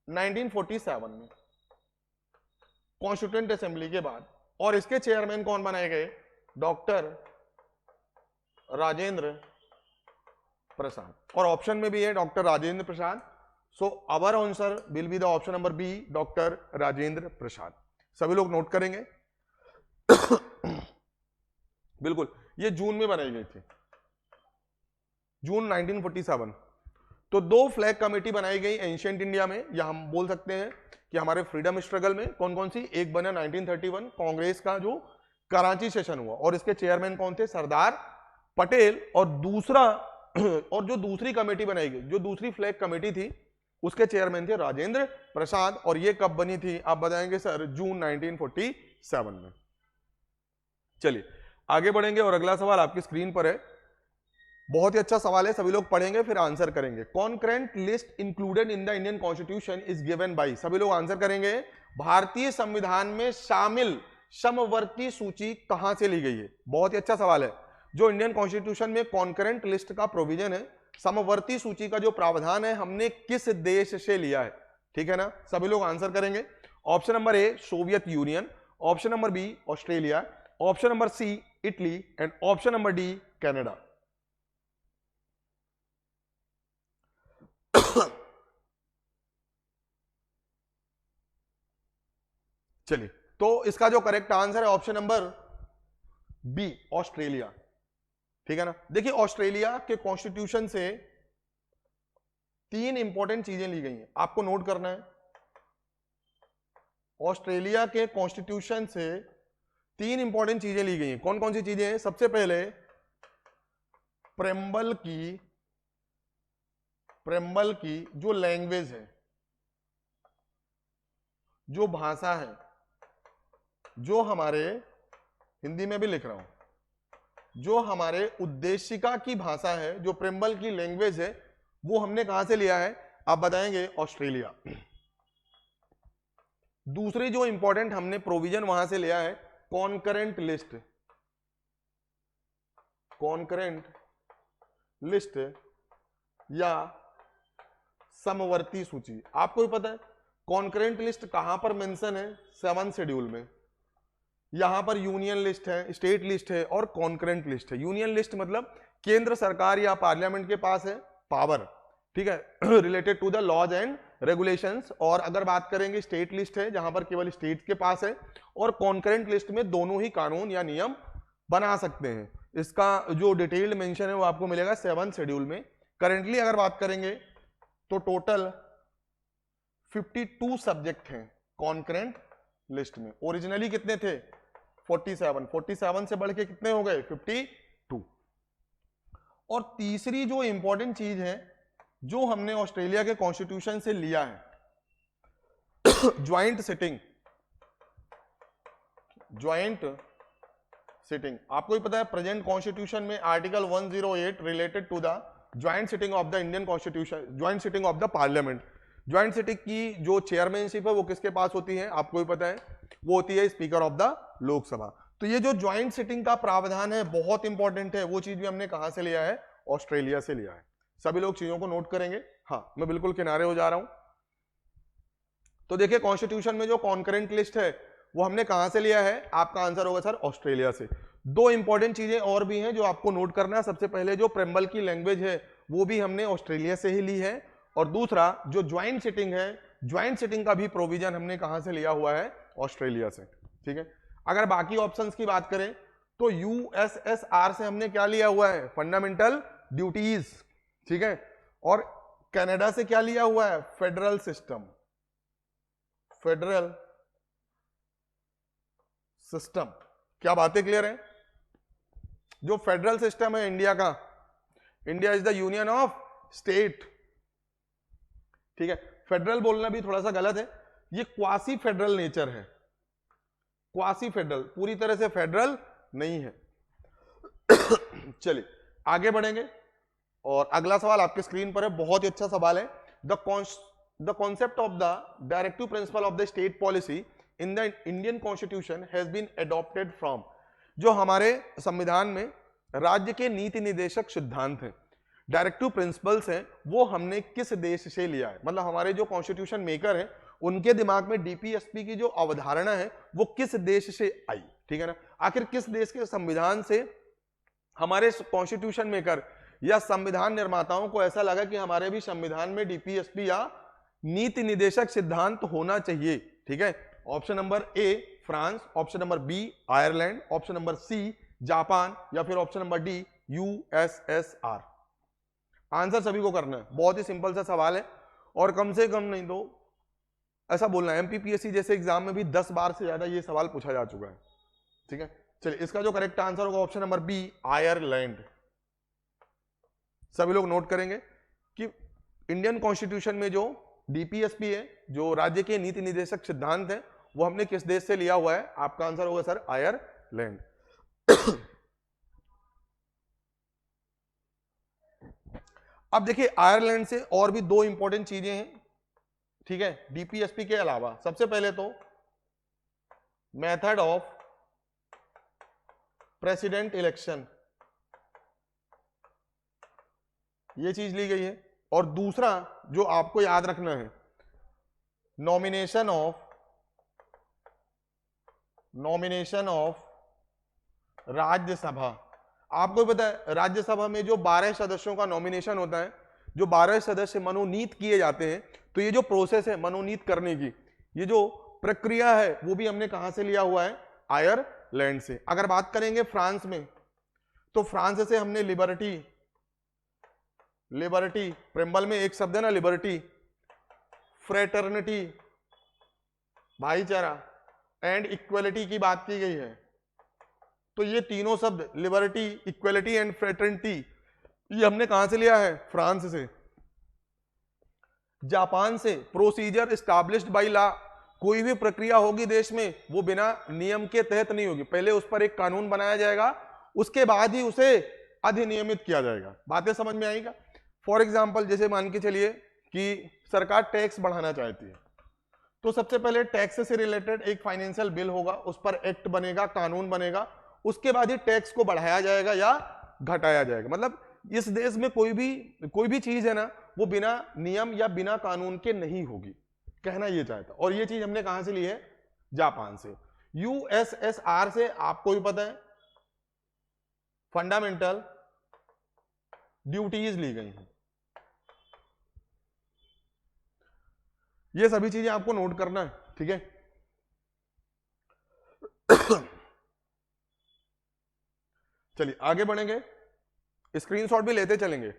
1947 में कॉन्स्टिट्यूएंट असेंबली के बाद, और इसके चेयरमैन कौन बनाए गए? डॉक्टर राजेंद्र प्रसाद। और ऑप्शन में भी है doctor Rajendra Prasad. So our answer will be the option number B doctor Rajendra Prasad. सभी लोग नोट करेंगे। बिल्कुल, ये जून में बनाई गई थी, जून 1947। तो 2 फ्लैग कमेटी बनाई गई एंशिएंट इंडिया में, या हम बोल सकते हैं कि हमारे फ्रीडम स्ट्रगल में। कौन कौन सी? एक बना 1931 कांग्रेस का जो कराची सेशन हुआ, और इसके चेयरमैन कौन थे? सरदार पटेल। और दूसरा और जो दूसरी कमेटी बनाई गई, जो दूसरी फ्लैग कमेटी थी, उसके चेयरमैन थे राजेंद्र प्रसाद। और ये कब बनी थी आप बताएंगे सर? जून 1947 में। चलिए आगे बढ़ेंगे और अगला सवाल आपकी स्क्रीन पर है। बहुत ही अच्छा सवाल है, सभी लोग पढ़ेंगे फिर आंसर करेंगे। Concurrent list included in the Indian constitution is given by, सभी लोग आंसर करेंगे। भारतीय संविधान में शामिल समवर्ती सूची कहां से ली गई है? बहुत ही अच्छा सवाल है। जो इंडियन कॉन्स्टिट्यूशन में कॉन्करेंट लिस्ट का प्रोविजन है समवर्ती सूची का जो प्रावधान है हमने किस देश से लिया है, ठीक है ना। सभी लोग आंसर करेंगे। Option number A Soviet Union, option number B Australia, option number C Italy and option number D Canada. चलिए, तो इसका जो करेक्ट आंसर है ऑप्शन नंबर बी ऑस्ट्रेलिया, ठीक है ना। देखिए ऑस्ट्रेलिया के कॉन्स्टिट्यूशन से 3 इंपॉर्टेंट चीजें ली गई हैं, आपको नोट करना है। ऑस्ट्रेलिया के कॉन्स्टिट्यूशन से 3 इंपॉर्टेंट चीजें ली गई हैं। कौन कौन सी चीजें हैं? सबसे पहले प्रेम्बल की जो लैंग्वेज है, जो भाषा है, जो हमारे, हिंदी में भी लिख रहा हूं, जो हमारे उद्देशिका की भाषा है, जो प्रेम्बल की लैंग्वेज है, वो हमने कहां से लिया है? आप बताएंगे ऑस्ट्रेलिया। दूसरी जो इंपॉर्टेंट हमने प्रोविजन वहां से लिया है कॉन्करेंट लिस्ट, या समवर्ती सूची। आपको भी पता है कॉन्करेंट लिस्ट कहां पर मेंशन है? 7 शेड्यूल में। यहां पर यूनियन लिस्ट है, स्टेट लिस्ट है और कॉन्करेंट लिस्ट है। यूनियन लिस्ट मतलब केंद्र सरकार या पार्लियामेंट के पास है पावर, ठीक है, related to the laws and regulations. और अगर बात करेंगे स्टेट लिस्ट है जहां पर केवल स्टेट के पास है, और कॉन्करेंट लिस्ट में दोनों ही कानून या नियम बना सकते हैं। इसका जो डिटेल्ड मेंशन है वो आपको मिलेगा 7 शेड्यूल में। करेंटली अगर बात करेंगे तो टोटल 52 सब्जेक्ट हैं कॉन्करेंट लिस्ट में। ओरिजिनली कितने थे? 47 से बढ़ के कितने हो गए? 52। और तीसरी जो इंपॉर्टेंट चीज है जो हमने ऑस्ट्रेलिया के कॉन्स्टिट्यूशन से लिया है, ज्वाइंट सिटिंग। आपको ही पता है प्रेजेंट कॉन्स्टिट्यूशन में article 108 related to the joint sitting of the Indian constitution, joint sitting of the parliament. Joint sitting की जो चेयरमैनशिप है वो किसके पास होती है? आपको भी पता है, वो होती है स्पीकर ऑफ द लोकसभा। तो ये जो ज्वाइंट सिटिंग का प्रावधान है बहुत इंपॉर्टेंट है, वो चीज भी हमने कहां से लिया है? ऑस्ट्रेलिया से लिया है। सभी लोग चीजों को नोट करेंगे। हाँ, मैं बिल्कुल किनारे हो जा रहा हूं। तो देखिए कॉन्स्टिट्यूशन में जो कॉन्करेंट लिस्ट है वो हमने कहां से लिया है? आपका आंसर होगा सर ऑस्ट्रेलिया से। 2 इंपॉर्टेंट चीजें और भी हैं जो आपको नोट करना है। सबसे पहले जो प्रेम्बल की लैंग्वेज है वो भी हमने ऑस्ट्रेलिया से ही ली है, और दूसरा जो ज्वाइंट सिटिंग है, ज्वाइंट सिटिंग का भी प्रोविजन हमने कहां से लिया हुआ है? ऑस्ट्रेलिया से, ठीक है। अगर बाकी ऑप्शंस की बात करें तो यूएसएसआर से हमने क्या लिया हुआ है? फंडामेंटल ड्यूटीज, ठीक है। और कनाडा से क्या लिया हुआ है? Federal system. क्या बातें क्लियर है? जो फेडरल सिस्टम है इंडिया का, India is the union of state, ठीक है। फेडरल बोलना भी थोड़ा सा गलत है, ये क्वासी फेडरल नेचर है। क्वासी फेडरल, पूरी तरह से फेडरल नहीं है। चलिए आगे बढ़ेंगे, और अगला सवाल आपके स्क्रीन पर है, बहुत ही अच्छा सवाल है। The concept of the directive principle of the state policy in the Indian constitution has been adopted from. जो हमारे संविधान में राज्य के नीति निर्देशक सिद्धांत हैं, डायरेक्टिव प्रिंसिपल्स हैं, वो हमने किस देश से लिया है? मतलब हमारे जो कॉन्स्टिट्यूशन मेकर हैं उनके दिमाग में डीपीएसपी की जो अवधारणा है वो किस देश से आई, ठीक है ना। आखिर किस देश के संविधान से हमारे कॉन्स्टिट्यूशन मेकर या संविधान निर्माताओं को ऐसा लगा कि हमारे भी संविधान में डीपीएसपी या नीति निर्देशक सिद्धांत होना चाहिए, ठीक है। Option number A France, option number B Ireland, option number C Japan, या फिर option number D USSR. Answer सभी को करना है, बहुत ही सिंपल सा सवाल है, और कम से कम नहीं तो ऐसा बोलना है एमपीपीएससी जैसे एग्जाम में भी 10 बार से ज्यादा ये सवाल पूछा जा चुका है, ठीक है। चलिए इसका जो करेक्ट आंसर होगा ऑप्शन नंबर बी आयरलैंड। सभी लोग नोट करेंगे कि इंडियन कॉन्स्टिट्यूशन में जो डीपीएसपी है, जो राज्य के नीति निर्देशक सिद्धांत है, वो हमने किस देश से लिया हुआ है? आपका आंसर होगा सर आयरलैंड। अब देखिए आयरलैंड से और भी 2 इंपॉर्टेंट चीजें हैं, ठीक है, डीपीएसपी के अलावा। सबसे पहले तो मेथड ऑफ प्रेसिडेंट इलेक्शन, ये चीज ली गई है। और दूसरा जो आपको याद रखना है, नॉमिनेशन ऑफ राज्यसभा। आपको पता है राज्यसभा में जो 12 सदस्यों का नॉमिनेशन होता है, जो 12 सदस्य मनोनीत किए जाते हैं, तो ये जो प्रोसेस है मनोनीत करने की, ये जो प्रक्रिया है वो भी हमने कहां से लिया हुआ है, आयरलैंड से। अगर बात करेंगे फ्रांस में, तो फ्रांस से हमने लिबर्टी प्रेम्बल में एक शब्द है ना लिबर्टी, फ्रेटर्निटी भाईचारा एंड इक्वलिटी की बात की गई है। तो ये तीनों शब्द लिबर्टी, इक्वलिटी एंड फ्रेटर्निटी, ये हमने कहां से लिया है, फ्रांस से। जापान से प्रोसीजर एस्टैब्लिश्ड बाय लॉ, कोई भी प्रक्रिया होगी देश में वो बिना नियम के तहत नहीं होगी, पहले उस पर एक कानून बनाया जाएगा, उसके बाद ही उसे अधिनियमित किया जाएगा। बातें समझ में आएगा। फॉर एग्जाम्पल जैसे मान के चलिए कि सरकार टैक्स बढ़ाना चाहती है, तो सबसे पहले टैक्स से रिलेटेड एक फाइनेंशियल बिल होगा, उस पर एक्ट बनेगा, कानून बनेगा, उसके बाद ही टैक्स को बढ़ाया जाएगा या घटाया जाएगा। मतलब इस देश में कोई भी चीज है ना, वो बिना नियम या बिना कानून के नहीं होगी, कहना ये चाहता। और ये चीज हमने कहां से ली है, जापान से। यूएसएसआर से आपको भी पता है फंडामेंटल ड्यूटीज ली गई हैं। ये सभी चीजें आपको नोट करना है, ठीक है। चलिए आगे बढ़ेंगे, स्क्रीनशॉट भी लेते चलेंगे।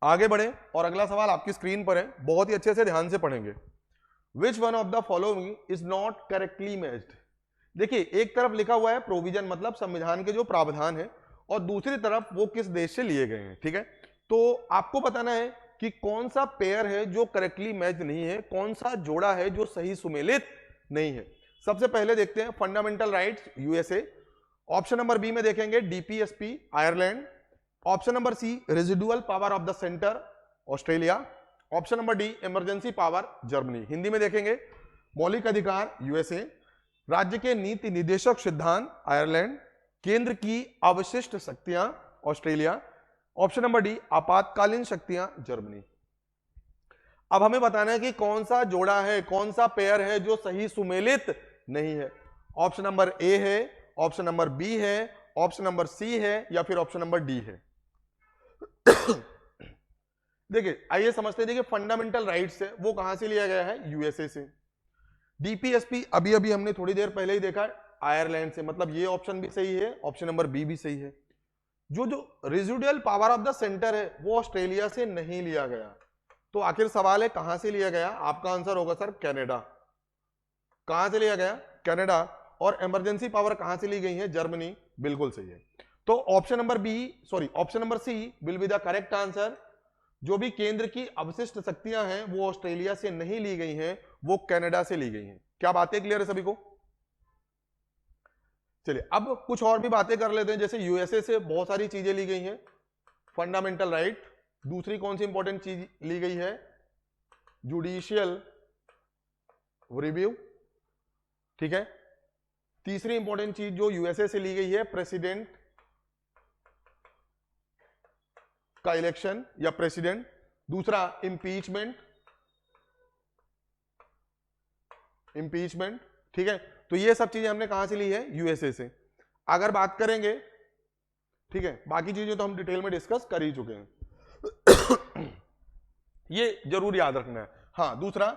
आगे बढ़े और अगला सवाल आपकी स्क्रीन पर है, बहुत ही अच्छे से ध्यान से पढ़ेंगे। Which one of the following is not correctly matched. देखिए एक तरफ लिखा हुआ है प्रोविजन, मतलब संविधान के जो प्रावधान है, और दूसरी तरफ वो किस देश से लिए गए हैं, ठीक है। तो आपको बताना है कि कौन सा पेयर है जो करेक्टली मैच नहीं है, कौन सा जोड़ा है जो सही सुमेलित नहीं है। सबसे पहले देखते हैं fundamental rights USA, option number B में देखेंगे DPSP Ireland, option number C residual power of the centre Australia, option number D emergency power Germany. Hindi में देखेंगे मौलिक अधिकार यूएसए, राज्य के नीति निदेशक सिद्धांत आयरलैंड, केंद्र की अवशिष्ट शक्तियां ऑस्ट्रेलिया, ऑप्शन नंबर डी आपातकालीन शक्तियां जर्मनी। अब हमें बताना है कि कौन सा जोड़ा है, कौन सा पेयर है जो सही सुमेलित नहीं है। ऑप्शन नंबर ए है, ऑप्शन नंबर बी है, ऑप्शन नंबर सी है, या फिर ऑप्शन नंबर डी है। देखिए आइए समझते हैं। देखिए फंडामेंटल राइट्स है वो कहां से लिया गया है, यूएसए से। डीपीएसपी अभी अभी हमने थोड़ी देर पहले ही देखा आयरलैंड से, मतलब ये ऑप्शन भी सही है, ऑप्शन नंबर बी भी सही है। जो residual power of the centre है वो ऑस्ट्रेलिया से नहीं लिया गया। तो आखिर सवाल है कहां से लिया गया, आपका आंसर होगा सर कनाडा। कहां से लिया गया, कनाडा। और इमरजेंसी पावर कहां से ली गई है, जर्मनी। बिल्कुल सही है। तो option number C will be the correct answer. जो भी केंद्र की अवशिष्ट शक्तियां हैं वो ऑस्ट्रेलिया से नहीं ली गई हैं, वो कनाडा से ली गई हैं। क्या बातें क्लियर है सभी को? चलिए अब कुछ और भी बातें कर लेते हैं। जैसे यूएसए से बहुत सारी चीजें ली गई हैं, फंडामेंटल राइट। दूसरी कौन सी इंपॉर्टेंट चीज ली गई है, जुडिशियल रिव्यू, ठीक है। तीसरी इंपॉर्टेंट चीज जो यूएसए से ली गई है, प्रेसिडेंट का इलेक्शन या प्रेसिडेंट। दूसरा इंपीचमेंट, ठीक है। तो ये सब चीजें हमने कहां से ली है, यूएसए से। अगर बात करेंगे, ठीक है, बाकी चीजें तो हम डिटेल में डिस्कस कर ही चुके हैं। ये जरूर याद रखना है। हाँ, दूसरा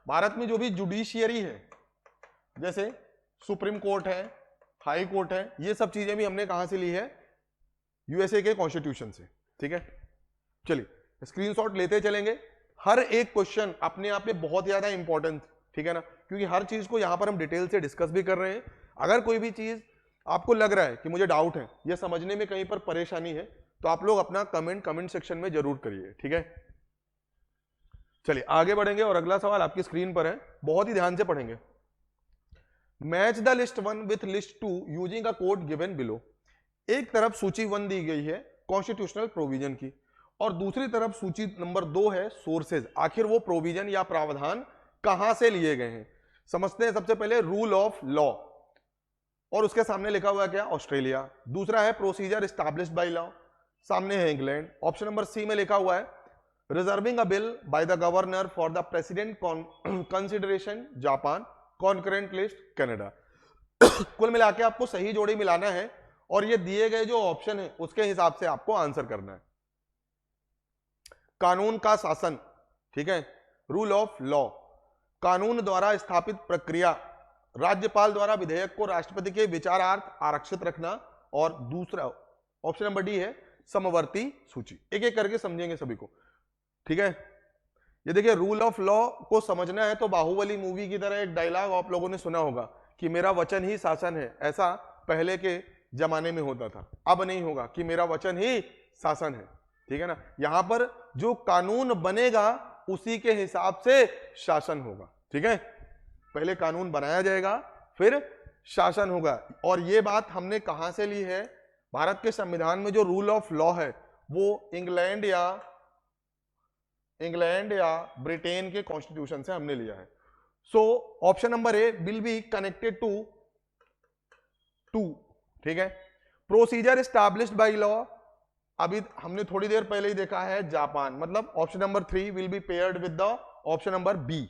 भारत में जो भी जुडिशियरी है, जैसे सुप्रीम कोर्ट है, हाई कोर्ट है, ये सब चीजें भी हमने कहां से ली है, यूएसए के कॉन्स्टिट्यूशन से, ठीक है। चलिए स्क्रीनशॉट लेते चलेंगे। हर एक क्वेश्चन अपने आप में बहुत ज्यादा इंपॉर्टेंट, ठीक है ना, क्योंकि हर चीज को यहां पर हम डिटेल से डिस्कस भी कर रहे हैं। अगर कोई भी चीज आपको लग रहा है कि मुझे डाउट है, यह समझने में कहीं पर परेशानी है, तो आप लोग अपना कमेंट सेक्शन में जरूर करिए, ठीक है। चलिए आगे बढ़ेंगे और अगला सवाल आपकी स्क्रीन पर है, बहुत ही ध्यान से पढ़ेंगे। Match the list 1 with list 2 using a code given below. एक तरफ सूची 1 दी गई है कॉन्स्टिट्यूशनल प्रोविजन की, और दूसरी तरफ सूची नंबर 2 है सोर्सेज। आखिर वो प्रोविजन या प्रावधान कहां से लिए गए हैं, समझते हैं। सबसे पहले रूल ऑफ लॉ, और उसके सामने लिखा हुआ है क्या, ऑस्ट्रेलिया। दूसरा है प्रोसीजर एस्टैब्लिश्ड बाय लॉ, सामने है इंग्लैंड। ऑप्शन नंबर सी में लिखा हुआ है reserving a bill by the governor for the president consideration, Japan. Concurrent list, Canada. कुल मिला के आपको सही जोड़ी मिलाना है और ये दिए गए जो ऑप्शन है उसके हिसाब से आपको आंसर करना है। कानून का शासन, ठीक है, रूल ऑफ लॉ, कानून द्वारा स्थापित प्रक्रिया, राज्यपाल द्वारा विधेयक को राष्ट्रपति के विचारार्थ आरक्षित रखना, और दूसरा ऑप्शन नंबर डी है समवर्ती सूची। एक एक करके समझेंगे सभी को, ठीक है। ये देखिए रूल ऑफ लॉ को समझना है तो बाहुबली मूवी की तरह एक डायलॉग आप लोगों ने सुना होगा कि मेरा वचन ही शासन है। ऐसा पहले के जमाने में होता था, अब नहीं होगा कि मेरा वचन ही शासन है, ठीक है ना। यहां पर जो कानून बनेगा उसी के हिसाब से शासन होगा, ठीक है। पहले कानून बनाया जाएगा फिर शासन होगा। और ये बात हमने कहां से ली है, भारत के संविधान में जो रूल ऑफ लॉ है वो इंग्लैंड या ब्रिटेन के कॉन्स्टिट्यूशन से हमने लिया है। So option number A will be connected to, ठीक है। प्रोसीजर एस्टैब्लिश्ड बाय लॉ, अभी हमने थोड़ी देर पहले ही देखा है जापान, मतलब option number 3 will be paired with the option number B.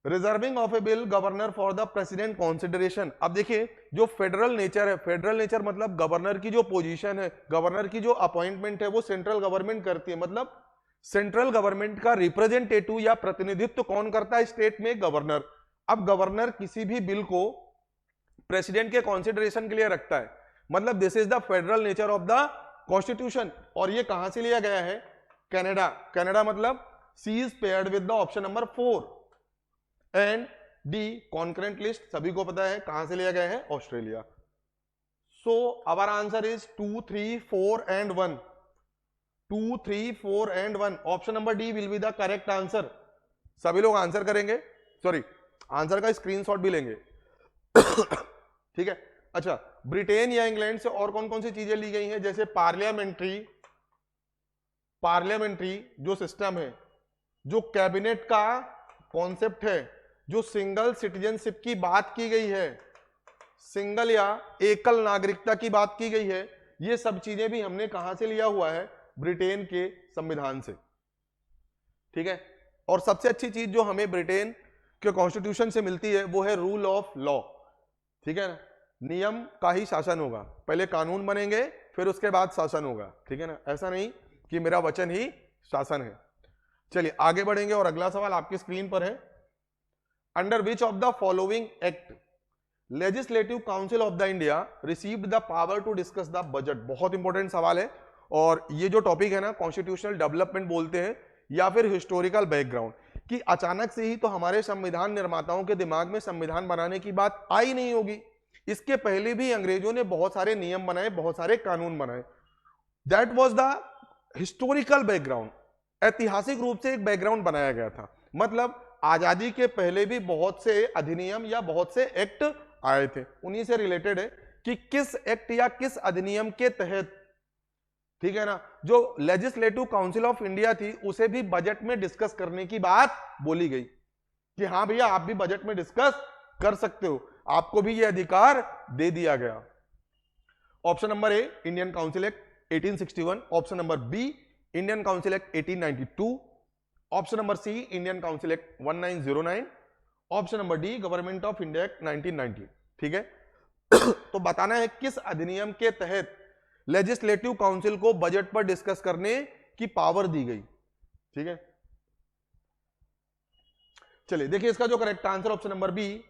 Reserving of a bill governor for the president consideration, अब देखिए जो फेडरल नेचर है, फेडरल नेचर मतलब गवर्नर की जो पोजीशन है, गवर्नर की जो अपॉइंटमेंट है वो सेंट्रल गवर्नमेंट करती है। मतलब सेंट्रल गवर्नमेंट का रिप्रेजेंटेटिव या प्रतिनिधित्व कौन करता है स्टेट में, गवर्नर। अब गवर्नर किसी भी बिल को प्रेसिडेंट के कंसिडरेशन के लिए रखता है, मतलब this is the federal nature of the constitution. और ये कहां से लिया गया है, कनाडा। कनाडा मतलब C is paired with the option number 4 and D concurrent list, सभी को पता है कहां से लिया गया है, Australia. So our answer is 2, 3, 4 and 1। 2, 3, 4 and 1, option number D will be the correct answer. सभी लोग आंसर करेंगे, सॉरी आंसर का स्क्रीनशॉट भी लेंगे। ठीक है। अच्छा, ब्रिटेन या इंग्लैंड से और कौन कौन सी चीजें ली गई हैं, जैसे पार्लियामेंट्री जो सिस्टम है, जो कैबिनेट का कॉन्सेप्ट है, जो सिंगल सिटीजनशिप की बात की गई है, सिंगल या एकल नागरिकता की बात की गई है, ये सब चीजें भी हमने कहां से लिया हुआ है, ब्रिटेन के संविधान से, ठीक है। और सबसे अच्छी चीज जो हमें ब्रिटेन के कॉन्स्टिट्यूशन से मिलती है वो है रूल ऑफ लॉ, ठीक है ना। नियम का ही शासन होगा, पहले कानून बनेंगे फिर उसके बाद शासन होगा, ठीक है ना। ऐसा नहीं कि मेरा वचन ही शासन है। चलिए आगे बढ़ेंगे और अगला सवाल आपकी स्क्रीन पर है। Under which of the following act legislative council of the India received the power to discuss the budget. बहुत इंपॉर्टेंट सवाल है और ये जो टॉपिक है ना, कॉन्स्टिट्यूशनल डेवलपमेंट बोलते हैं या फिर हिस्टोरिकल बैकग्राउंड, कि अचानक से ही तो हमारे संविधान निर्माताओं के दिमाग में संविधान बनाने की बात आई नहीं होगी। इसके पहले भी अंग्रेजों ने बहुत सारे नियम बनाए, बहुत सारे कानून बनाए। That was the historical background, ऐतिहासिक रूप से एक बैकग्राउंड बनाया गया था। मतलब आजादी के पहले भी बहुत से अधिनियम या बहुत से एक्ट आए थे, उन्हीं से रिलेटेड है कि किस एक्ट या किस अधिनियम के तहत, ठीक है ना, जो लेजिस्लेटिव काउंसिल ऑफ इंडिया थी उसे भी बजट में डिस्कस करने की बात बोली गई कि हाँ भैया आप भी बजट में डिस्कस कर सकते हो, आपको भी ये अधिकार दे दिया गया। Option number A Indian council act 1861, option number B Indian council act 1892, option number C Indian council act 1909, option number D government of India act 1990, ठीक है। तो बताना है किस अधिनियम के तहत लेजिस्लेटिव काउंसिल को बजट पर डिस्कस करने की पावर दी गई, ठीक है। चलिए देखिए इसका जो correct answer option number B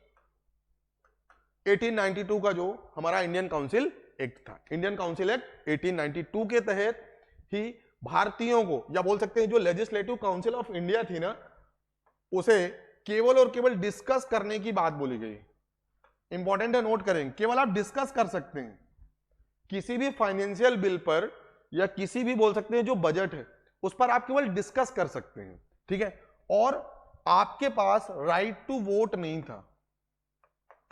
1892 का जो हमारा इंडियन काउंसिल एक्ट था। इंडियन काउंसिल एक्ट 1892 के तहत ही भारतीयों को, या बोल सकते हैं जो लेजिस्लेटिव काउंसिल ऑफ इंडिया थी ना, उसे केवल और केवल डिस्कस करने की बात बोली गई। इंपॉर्टेंट है, नोट करें, केवल आप डिस्कस कर सकते हैं किसी भी फाइनेंशियल बिल पर, या किसी भी बोल सकते हैं जो बजट है उस पर आप केवल डिस्कस कर सकते हैं, ठीक है। और आपके पास राइट टू वोट नहीं था।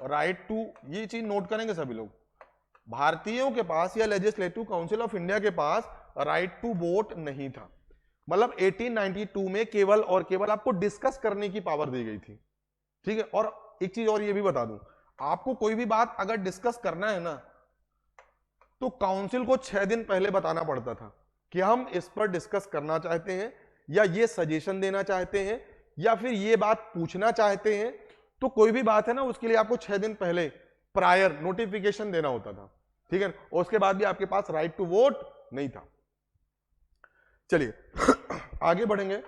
राइट टू, ये चीज नोट करेंगे सभी लोग, भारतीयों के पास या लेजिस्लेटिव काउंसिल ऑफ इंडिया के पास राइट टू वोट नहीं था। मतलब 1892 में केवल और केवल आपको डिस्कस करने की पावर दी गई थी, ठीक है। और एक चीज और ये भी बता दूं, आपको कोई भी बात अगर डिस्कस करना है ना, तो काउंसिल को 6 दिन पहले बताना पड़ता था कि हम इस पर डिस्कस करना चाहते हैं, या ये सजेशन देना चाहते हैं, या फिर ये बात पूछना चाहते हैं। तो कोई भी बात है ना, उसके लिए आपको 6 दिन पहले प्रायर नोटिफिकेशन देना होता था, ठीक है। और उसके बाद भी आपके पास राइट टू वोट नहीं था। चलिए आगे बढ़ेंगे।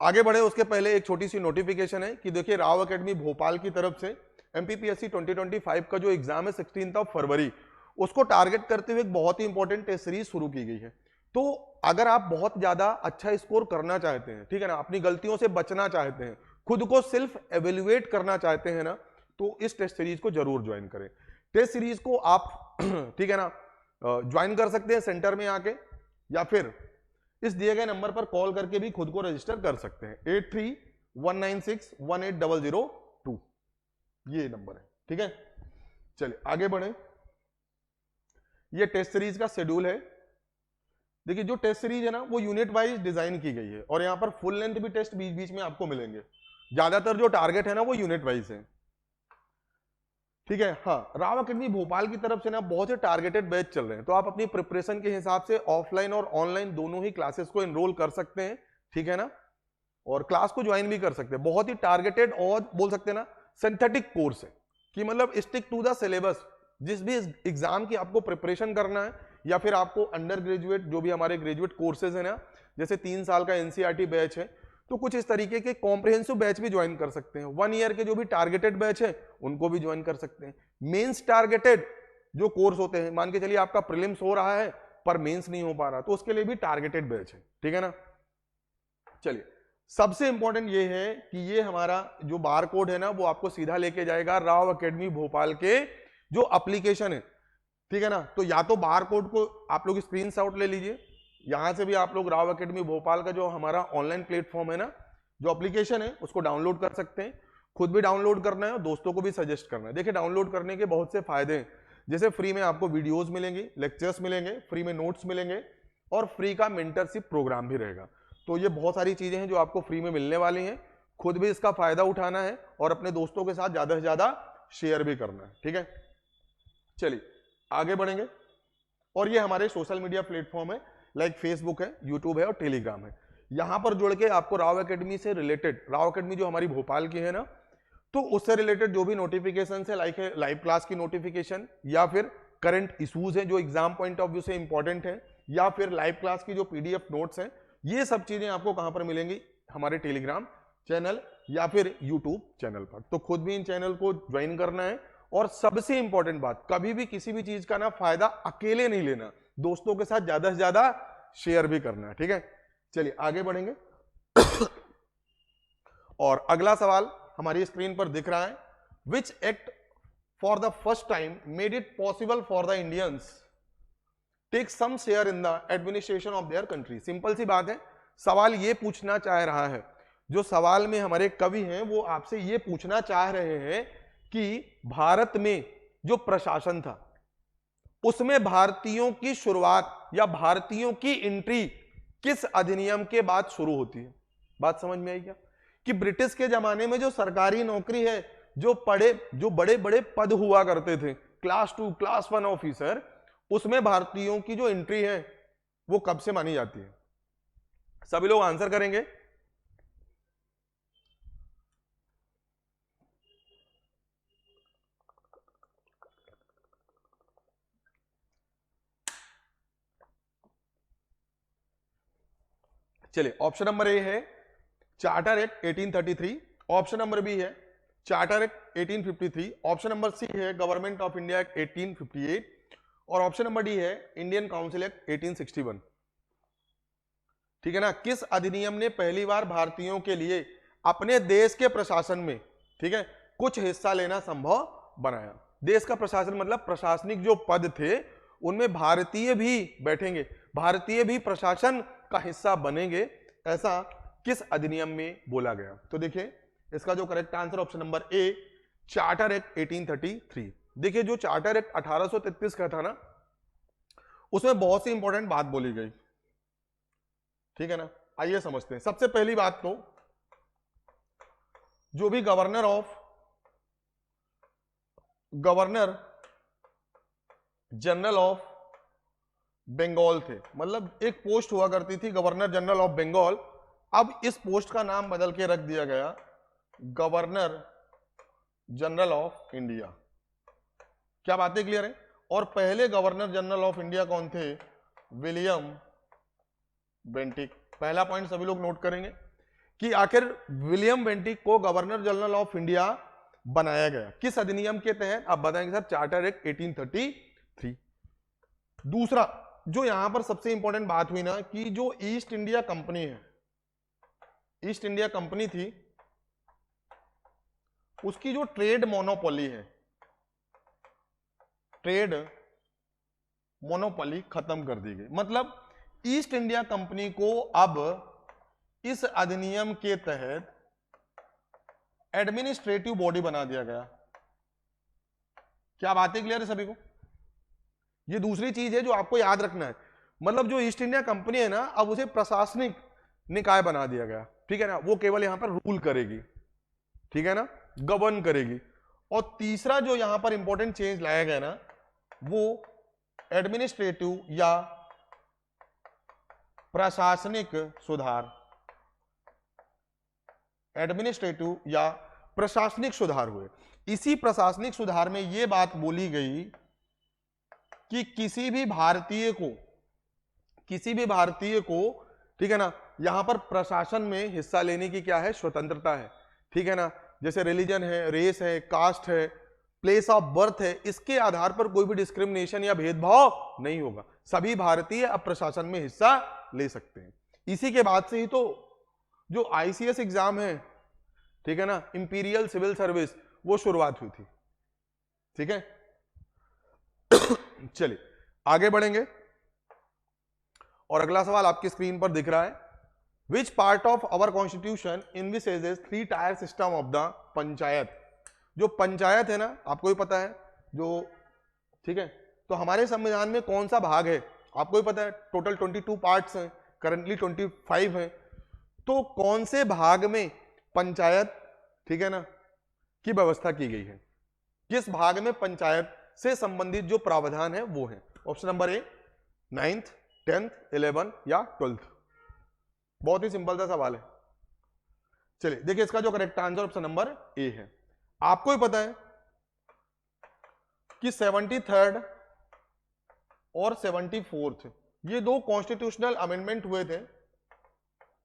आगे बढ़े उसके पहले एक छोटी सी नोटिफिकेशन है कि देखिए, राव एकेडमी भोपाल की तरफ से एमपीपीएससी 2025 का जो एग्जाम है 16 फरवरी, उसको टारगेट करते हुए एक बहुत ही इंपॉर्टेंट टेस्ट सीरीज शुरू की गई है। तो अगर आप बहुत ज्यादा अच्छा स्कोर करना चाहते हैं, ठीक है ना, अपनी गलतियों से बचना चाहते हैं, खुद को सेल्फ एवेल्युएट करना चाहते हैं ना, तो इस टेस्ट सीरीज को जरूर ज्वाइन करें। टेस्ट सीरीज को आप ठीक है ना ज्वाइन कर सकते हैं सेंटर में आके, या फिर इस दिए गए नंबर पर कॉल करके भी खुद को रजिस्टर कर सकते हैं। 8319618002 ये नंबर है, ठीक है। चलिए आगे बढ़े। ये टेस्ट सीरीज का शेड्यूल है। देखिए, जो टेस्ट सीरीज है ना, वो यूनिट वाइज डिजाइन की गई है, और यहां पर फुल लेंथ भी टेस्ट बीच बीच में आपको मिलेंगे। ज्यादातर जो टारगेट है ना, वो यूनिट वाइज है, ठीक है। हाँ, राव एकेडमी भोपाल की तरफ से ना बहुत से टारगेटेड बैच चल रहे हैं, तो आप अपनी प्रिपरेशन के हिसाब से ऑफलाइन और ऑनलाइन दोनों ही क्लासेस को एनरोल कर सकते हैं, ठीक है ना, और क्लास को ज्वाइन भी कर सकते हैं। बहुत ही टारगेटेड और बोल सकते हैं ना सिंथेटिक कोर्स है, कि मतलब स्टिक टू द सिलेबस। जिस भी एग्जाम की आपको प्रिपरेशन करना है, या फिर आपको अंडर ग्रेजुएट जो भी हमारे ग्रेजुएट कोर्सेज है ना, जैसे 3 साल का एनसीईआरटी बैच है, तो कुछ इस तरीके के कॉम्प्रिहेंसिव बैच भी ज्वाइन कर सकते हैं। 1 ईयर के जो भी टारगेटेड बैच है उनको भी ज्वाइन कर सकते हैं। मेंस टारगेटेड जो कोर्स होते हैं, मान के चलिए आपका प्रीलिम्स हो रहा है पर मेंस नहीं हो पा रहा, तो उसके लिए भी टारगेटेड बैच है, ठीक है ना। चलिए, सबसे इंपॉर्टेंट ये है कि ये हमारा जो बार कोड है ना, वो आपको सीधा लेके जाएगा राव एकेडमी भोपाल के जो एप्लीकेशन है, ठीक है ना। तो या तो बार कोड को आप लोग स्क्रीनशॉट ले लीजिए, यहां से भी आप लोग राव एकेडमी भोपाल का जो हमारा ऑनलाइन प्लेटफॉर्म है ना, जो एप्लीकेशन है, उसको डाउनलोड कर सकते हैं। खुद भी डाउनलोड करना है और दोस्तों को भी सजेस्ट करना है। देखिए, डाउनलोड करने के बहुत से फायदे हैं, जैसे फ्री में आपको वीडियोस मिलेंगी, लेक्चर्स मिलेंगे, फ्री में नोट्स मिलेंगे, और फ्री का मेंटरशिप प्रोग्राम भी रहेगा। तो ये बहुत सारी चीजें हैं जो आपको फ्री में मिलने वाली हैं। खुद भी इसका फायदा उठाना है और अपने दोस्तों के साथ ज्यादा से ज्यादा शेयर भी करना है, ठीक है। चलिए आगे बढ़ेंगे। और ये हमारे सोशल मीडिया प्लेटफॉर्म है, लाइक फेसबुक है, यूट्यूब है और टेलीग्राम है। यहां पर जुड़ के आपको राव एकेडमी से रिलेटेड, राव एकेडमी जो हमारी भोपाल की है ना, तो उससे रिलेटेड जो भी नोटिफिकेशन है, लाइक है लाइव क्लास की नोटिफिकेशन, या फिर करंट इश्यूज है जो एग्जाम पॉइंट ऑफ व्यू से इंपॉर्टेंट है, या फिर लाइव क्लास की जो पीडीएफ नोट्स हैं, ये सब चीजें आपको कहां पर मिलेंगी? हमारे टेलीग्राम चैनल या फिर यूट्यूब चैनल पर। तो खुद भी इन चैनल को ज्वाइन करना है। और सबसे इंपॉर्टेंट बात, कभी भी किसी भी चीज का ना फायदा अकेले नहीं लेना, दोस्तों के साथ ज्यादा से ज्यादा शेयर भी करना है, ठीक है। चलिए आगे बढ़ेंगे। और अगला सवाल हमारी स्क्रीन पर दिख रहा है, which act for the first time made it possible for the Indians take some share in the administration of their country. Simple सी बात है, सवाल ये पूछना चाह रहा है, जो सवाल में हमारे कवि हैं वो आपसे ये पूछना चाह रहे हैं कि भारत में जो प्रशासन था, उसमें भारतीयों की शुरुआत या भारतीयों की एंट्री किस अधिनियम के बाद शुरू होती है? बात समझ में आई क्या? कि ब्रिटिश के जमाने में जो सरकारी नौकरी है, जो बड़े बड़े पद हुआ करते थे, क्लास 2 क्लास 1 ऑफिसर, उसमें भारतीयों की जो एंट्री है वो कब से मानी जाती है? सभी लोग आंसर करेंगे। चलिए, ऑप्शन नंबर ए है charter act 1833, option number B है charter act 1853, option number C है गवर्नमेंट ऑफ इंडिया एक्ट 1858, और ऑप्शन नंबर डी है इंडियन काउंसिल एक्ट 1861। ठीक है ना। किस अधिनियम ने पहली बार भारतीयों के लिए अपने देश के प्रशासन में, ठीक है, कुछ हिस्सा लेना संभव बनाया? देश का प्रशासन मतलब प्रशासनिक जो पद थे उनमें भारतीय भी बैठेंगे, भारतीय भी प्रशासन का हिस्सा बनेंगे, ऐसा किस अधिनियम में बोला गया? तो देखिए, इसका जो करेक्ट आंसर ऑप्शन नंबर ए, चार्टर एक्ट 1833। देखिए, जो चार्टर एक्ट 1833 का था ना, उसमें बहुत सी इंपॉर्टेंट बात बोली गई, ठीक है ना। आइए समझते हैं। सबसे पहली बात तो, जो भी governor of governor general of Bengal थे। मतलब एक पोस्ट हुआ करती थी गवर्नर जनरल ऑफ बंगाल, अब इस पोस्ट का नाम बदल के रख दिया गया गवर्नर जनरल ऑफ इंडिया। क्या बातें क्लियर है? और पहले गवर्नर जनरल ऑफ इंडिया कौन थे? William Bentinck. पहला पॉइंट सभी लोग नोट करेंगे कि आखिर विलियम बेंटिक को गवर्नर जनरल ऑफ इंडिया बनाया गया किस अधिनियम के तहत? आप बताएंगे सर चार्टर एक्ट 1833। दूसरा जो यहां पर सबसे इंपॉर्टेंट बात हुई ना कि जो ईस्ट इंडिया कंपनी है, ईस्ट इंडिया कंपनी थी, उसकी जो ट्रेड मोनोपोली है, ट्रेड मोनोपोली खत्म कर दी गई। मतलब ईस्ट इंडिया कंपनी को अब इस अधिनियम के तहत एडमिनिस्ट्रेटिव बॉडी बना दिया गया। क्या बातें क्लियर है सभी को? ये दूसरी चीज है जो आपको याद रखना है। मतलब जो ईस्ट इंडिया कंपनी है ना, अब उसे प्रशासनिक निकाय बना दिया गया, ठीक है ना, वो केवल यहां पर रूल करेगी, ठीक है ना, गवर्न करेगी। और तीसरा जो यहां पर इंपॉर्टेंट चेंज लाया गया ना, वो एडमिनिस्ट्रेटिव या प्रशासनिक सुधार, एडमिनिस्ट्रेटिव या प्रशासनिक सुधार हुए। इसी प्रशासनिक सुधार में यह बात बोली गई कि किसी भी भारतीय को, ठीक है ना, यहां पर प्रशासन में हिस्सा लेने की क्या है? स्वतंत्रता है, ठीक है ना। जैसे रिलीजन है, रेस है, कास्ट है, प्लेस ऑफ बर्थ है, इसके आधार पर कोई भी डिस्क्रिमिनेशन या भेदभाव नहीं होगा। सभी भारतीय अब प्रशासन में हिस्सा ले सकते हैं। इसी के बाद से ही तो जो आईसीएस एग्जाम है, ठीक है ना, इंपीरियल सिविल सर्विस, वो शुरुआत हुई थी, ठीक है। चलिए आगे बढ़ेंगे और अगला सवाल आपकी स्क्रीन पर दिख रहा है। Which part of our constitution envisages 3 tier system of the panchayat? जो पंचायत है ना, आपको भी पता है जो, ठीक है, तो हमारे संविधान में कौन सा भाग है आपको भी पता है। टोटल 22 पार्ट्स हैं, करंटली 25 हैं। तो कौन से भाग में पंचायत, ठीक है ना, की व्यवस्था की गई है? किस भाग में पंचायत से संबंधित जो प्रावधान है वो है? ऑप्शन नंबर ए 9th, 10th, 11 या 12th। बहुत ही सिंपल सा सवाल है। चलिए देखिए, इसका जो correct answer option number A है। आपको ही पता है कि 73rd और 74th ये दो कॉन्स्टिट्यूशनल अमेंडमेंट हुए थे,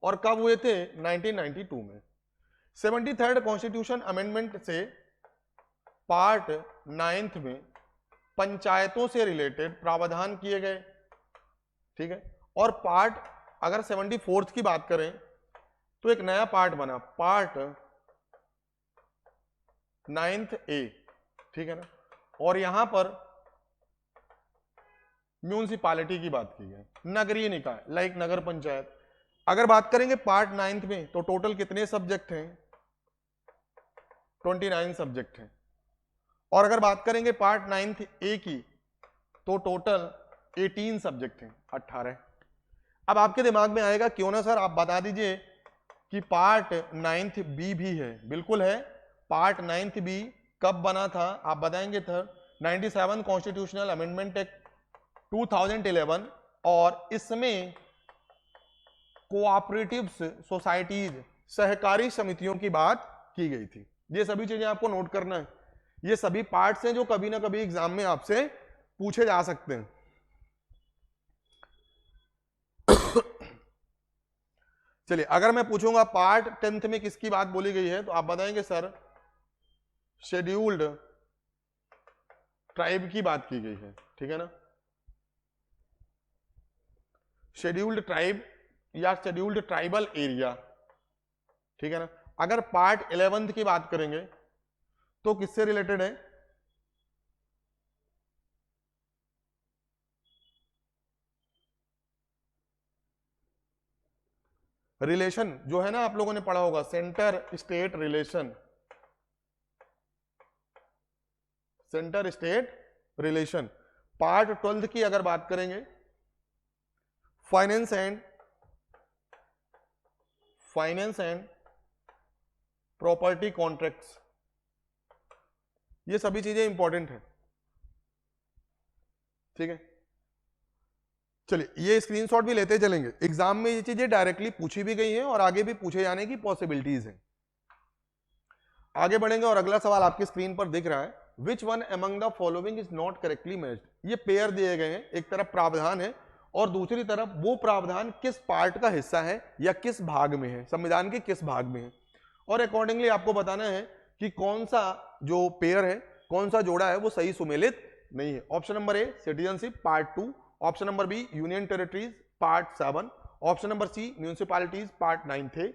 और कब हुए थे? 1992 में। 73rd कॉन्स्टिट्यूशन अमेंडमेंट से पार्ट 9th में पंचायतों से रिलेटेड प्रावधान किए गए, ठीक है। और पार्ट, अगर 74th की बात करें तो एक नया पार्ट बना, पार्ट 9th ए, ठीक है ना, और यहां पर म्यूनिसिपालिटी की बात की गई, नगरीय निकाय, लाइक नगर पंचायत। अगर बात करेंगे पार्ट 9th में तो टोटल कितने सब्जेक्ट हैं? 29 सब्जेक्ट हैं। और अगर बात करेंगे पार्ट 9th ए की तो टोटल 18 सब्जेक्ट हैं, 18। अब आपके दिमाग में आएगा क्यों ना सर आप बता दीजिए कि पार्ट 9th बी भी है। बिल्कुल है। पार्ट 9th बी कब बना था आप बताएंगे सर? 97 कॉन्स्टिट्यूशनल अमेंडमेंट एक्ट 2011, और इसमें कोऑपरेटिव्स सोसाइटीज, सहकारी समितियों की बात की गई थी। ये सभी चीजें आपको नोट करना है। ये सभी पार्ट्स हैं जो कभी ना कभी एग्जाम में आपसे पूछे जा सकते हैं। चलिए अगर मैं पूछूंगा पार्ट 10th में किसकी बात बोली गई है तो आप बताएंगे सर शेड्यूल्ड ट्राइब की बात की गई है, ठीक है ना, शेड्यूल्ड ट्राइब या शेड्यूल्ड ट्राइबल एरिया, ठीक है ना। अगर पार्ट 11th की बात करेंगे तो किससे रिलेटेड है? रिलेशन जो है ना, आप लोगों ने पढ़ा होगा centre state relation, centre state relation. Part 12th की अगर बात करेंगे फाइनेंस एंड प्रॉपर्टी कॉन्ट्रैक्ट्स, ये सभी चीजें इंपॉर्टेंट है, ठीक है। चलिए ये स्क्रीनशॉट भी लेते चलेंगे, एग्जाम में ये चीजें डायरेक्टली पूछी भी गई हैं और आगे भी पूछे जाने की पॉसिबिलिटीज हैं। आगे बढ़ेंगे और अगला सवाल आपकी स्क्रीन पर दिख रहा है, which one among the following is not correctly matched. ये पेयर दिए गए हैं, एक तरफ प्रावधान है और दूसरी तरफ वो प्रावधान किस पार्ट का हिस्सा है या किस भाग में है, संविधान के किस भाग में है, और अकॉर्डिंगली आपको बताना है कि कौन सा जो पेयर है, कौन सा जोड़ा है वो सही सुमेलित नहीं है। Option number A citizenship part 2, option number B union territories part 7, option number C municipalities part 9 थे,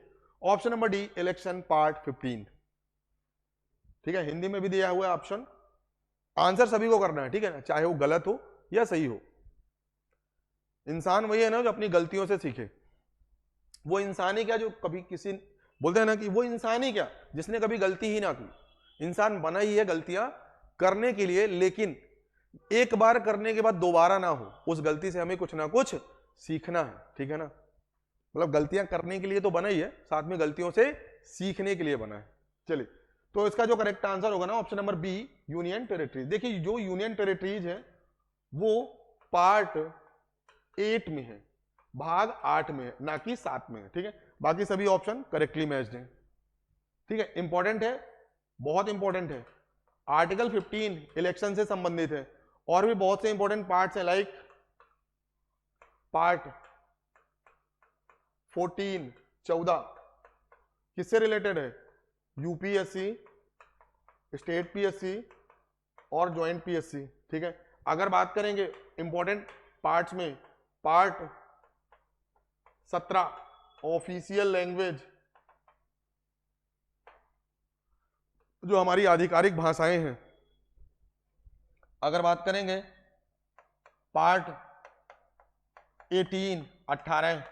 option number D election part 15। ठीक है, हिंदी में भी दिया हुआ है ऑप्शन, आंसर सभी को करना है, ठीक है ना, चाहे वो गलत हो या सही हो। इंसान वही है ना जो अपनी गलतियों से सीखे। वो इंसान ही क्या जो कभी किसी बोलते हैं ना कि वो इंसान ही क्या जिसने कभी गलती ही ना की। इंसान बना ही है गलतियां करने के लिए, लेकिन एक बार करने के बाद दोबारा ना हो, उस गलती से हमें कुछ ना कुछ सीखना है, ठीक है ना। मतलब गलतियां करने के लिए तो बना ही है, साथ में गलतियों से सीखने के लिए बना है। चलिए, तो इसका जो करेक्ट आंसर होगा ना option number B union territories. देखिए जो यूनियन टेरिटरीज है वो पार्ट 8 में है, भाग 8 में है, ना कि 7 में है, ठीक है। बाकी सभी ऑप्शन करेक्टली मैच्ड हैं, ठीक है। इंपॉर्टेंट है, बहुत इंपॉर्टेंट है। आर्टिकल 15 इलेक्शन से संबंधित है, और भी बहुत से इंपॉर्टेंट पार्ट्स हैं, लाइक पार्ट 14 किससे रिलेटेड है, यूपीएससी, स्टेट पीएससी और ज्वाइंट पीएससी, ठीक है। अगर बात करेंगे इंपॉर्टेंट पार्ट्स में, पार्ट 17 ऑफिशियल लैंग्वेज, जो हमारी आधिकारिक भाषाएं हैं। अगर बात करेंगे पार्ट 18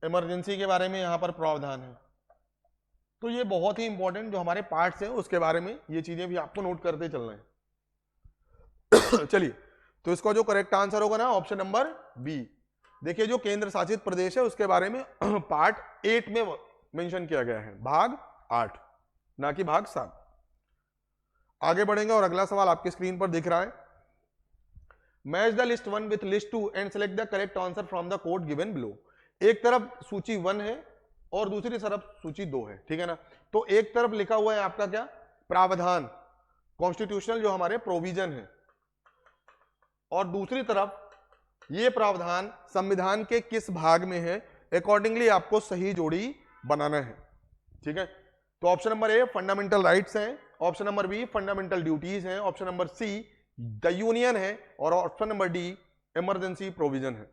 इमरजेंसी के बारे में यहां पर प्रावधान है। तो ये बहुत ही इंपॉर्टेंट जो हमारे पार्ट्स हैं उसके बारे में ये चीजें भी आपको नोट करते चलना है। चलिए, तो इसका जो करेक्ट आंसर होगा ना ऑप्शन नंबर बी। देखिए जो केंद्र शासित प्रदेश है उसके बारे में पार्ट 8 में मेंशन किया गया है, भाग 8 ना कि भाग 7। आगे बढ़ेंगे और अगला सवाल आपकी स्क्रीन पर दिख रहा है, match the list 1 with list 2 and select the correct answer from the code given below. एक तरफ सूची 1 है और दूसरी तरफ सूची 2 है, ठीक है ना। तो एक तरफ लिखा हुआ है आपका क्या, प्रावधान, कॉन्स्टिट्यूशनल जो हमारे प्रोविजन है, और दूसरी तरफ ये प्रावधान संविधान के किस भाग में है, अकॉर्डिंगली आपको सही जोड़ी बनाना है, ठीक है। तो option number A fundamental rights हैं, option number B fundamental duties हैं, option number C the union है, और option number D emergency provision है।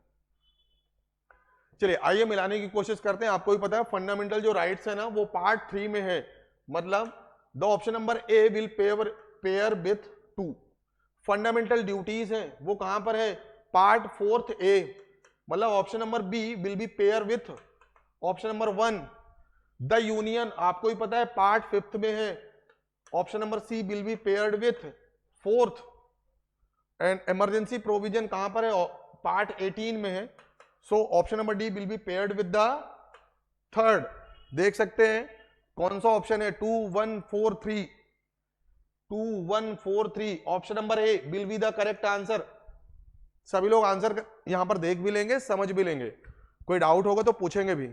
चलिए आइए मिलाने की कोशिश करते हैं। आपको भी पता है फंडामेंटल जो राइट्स है ना वो पार्ट 3 में है, मतलब the option number A will pair with 2। Fundamental duties है वो कहां पर है, पार्ट 4 ए, मतलब option number B will be pair with option number 1। The union आपको भी पता है पार्ट 5 में है, option number C will be paired with 4th। And emergency provision कहां पर है, पार्ट 18 में है, so option number D will be paired with the 3rd। देख सकते हैं कौन सा ऑप्शन है, 2143, 2143, option number A will be the correct answer. सभी लोग आंसर यहां पर देख भी लेंगे, समझ भी लेंगे, कोई डाउट होगा तो पूछेंगे भी।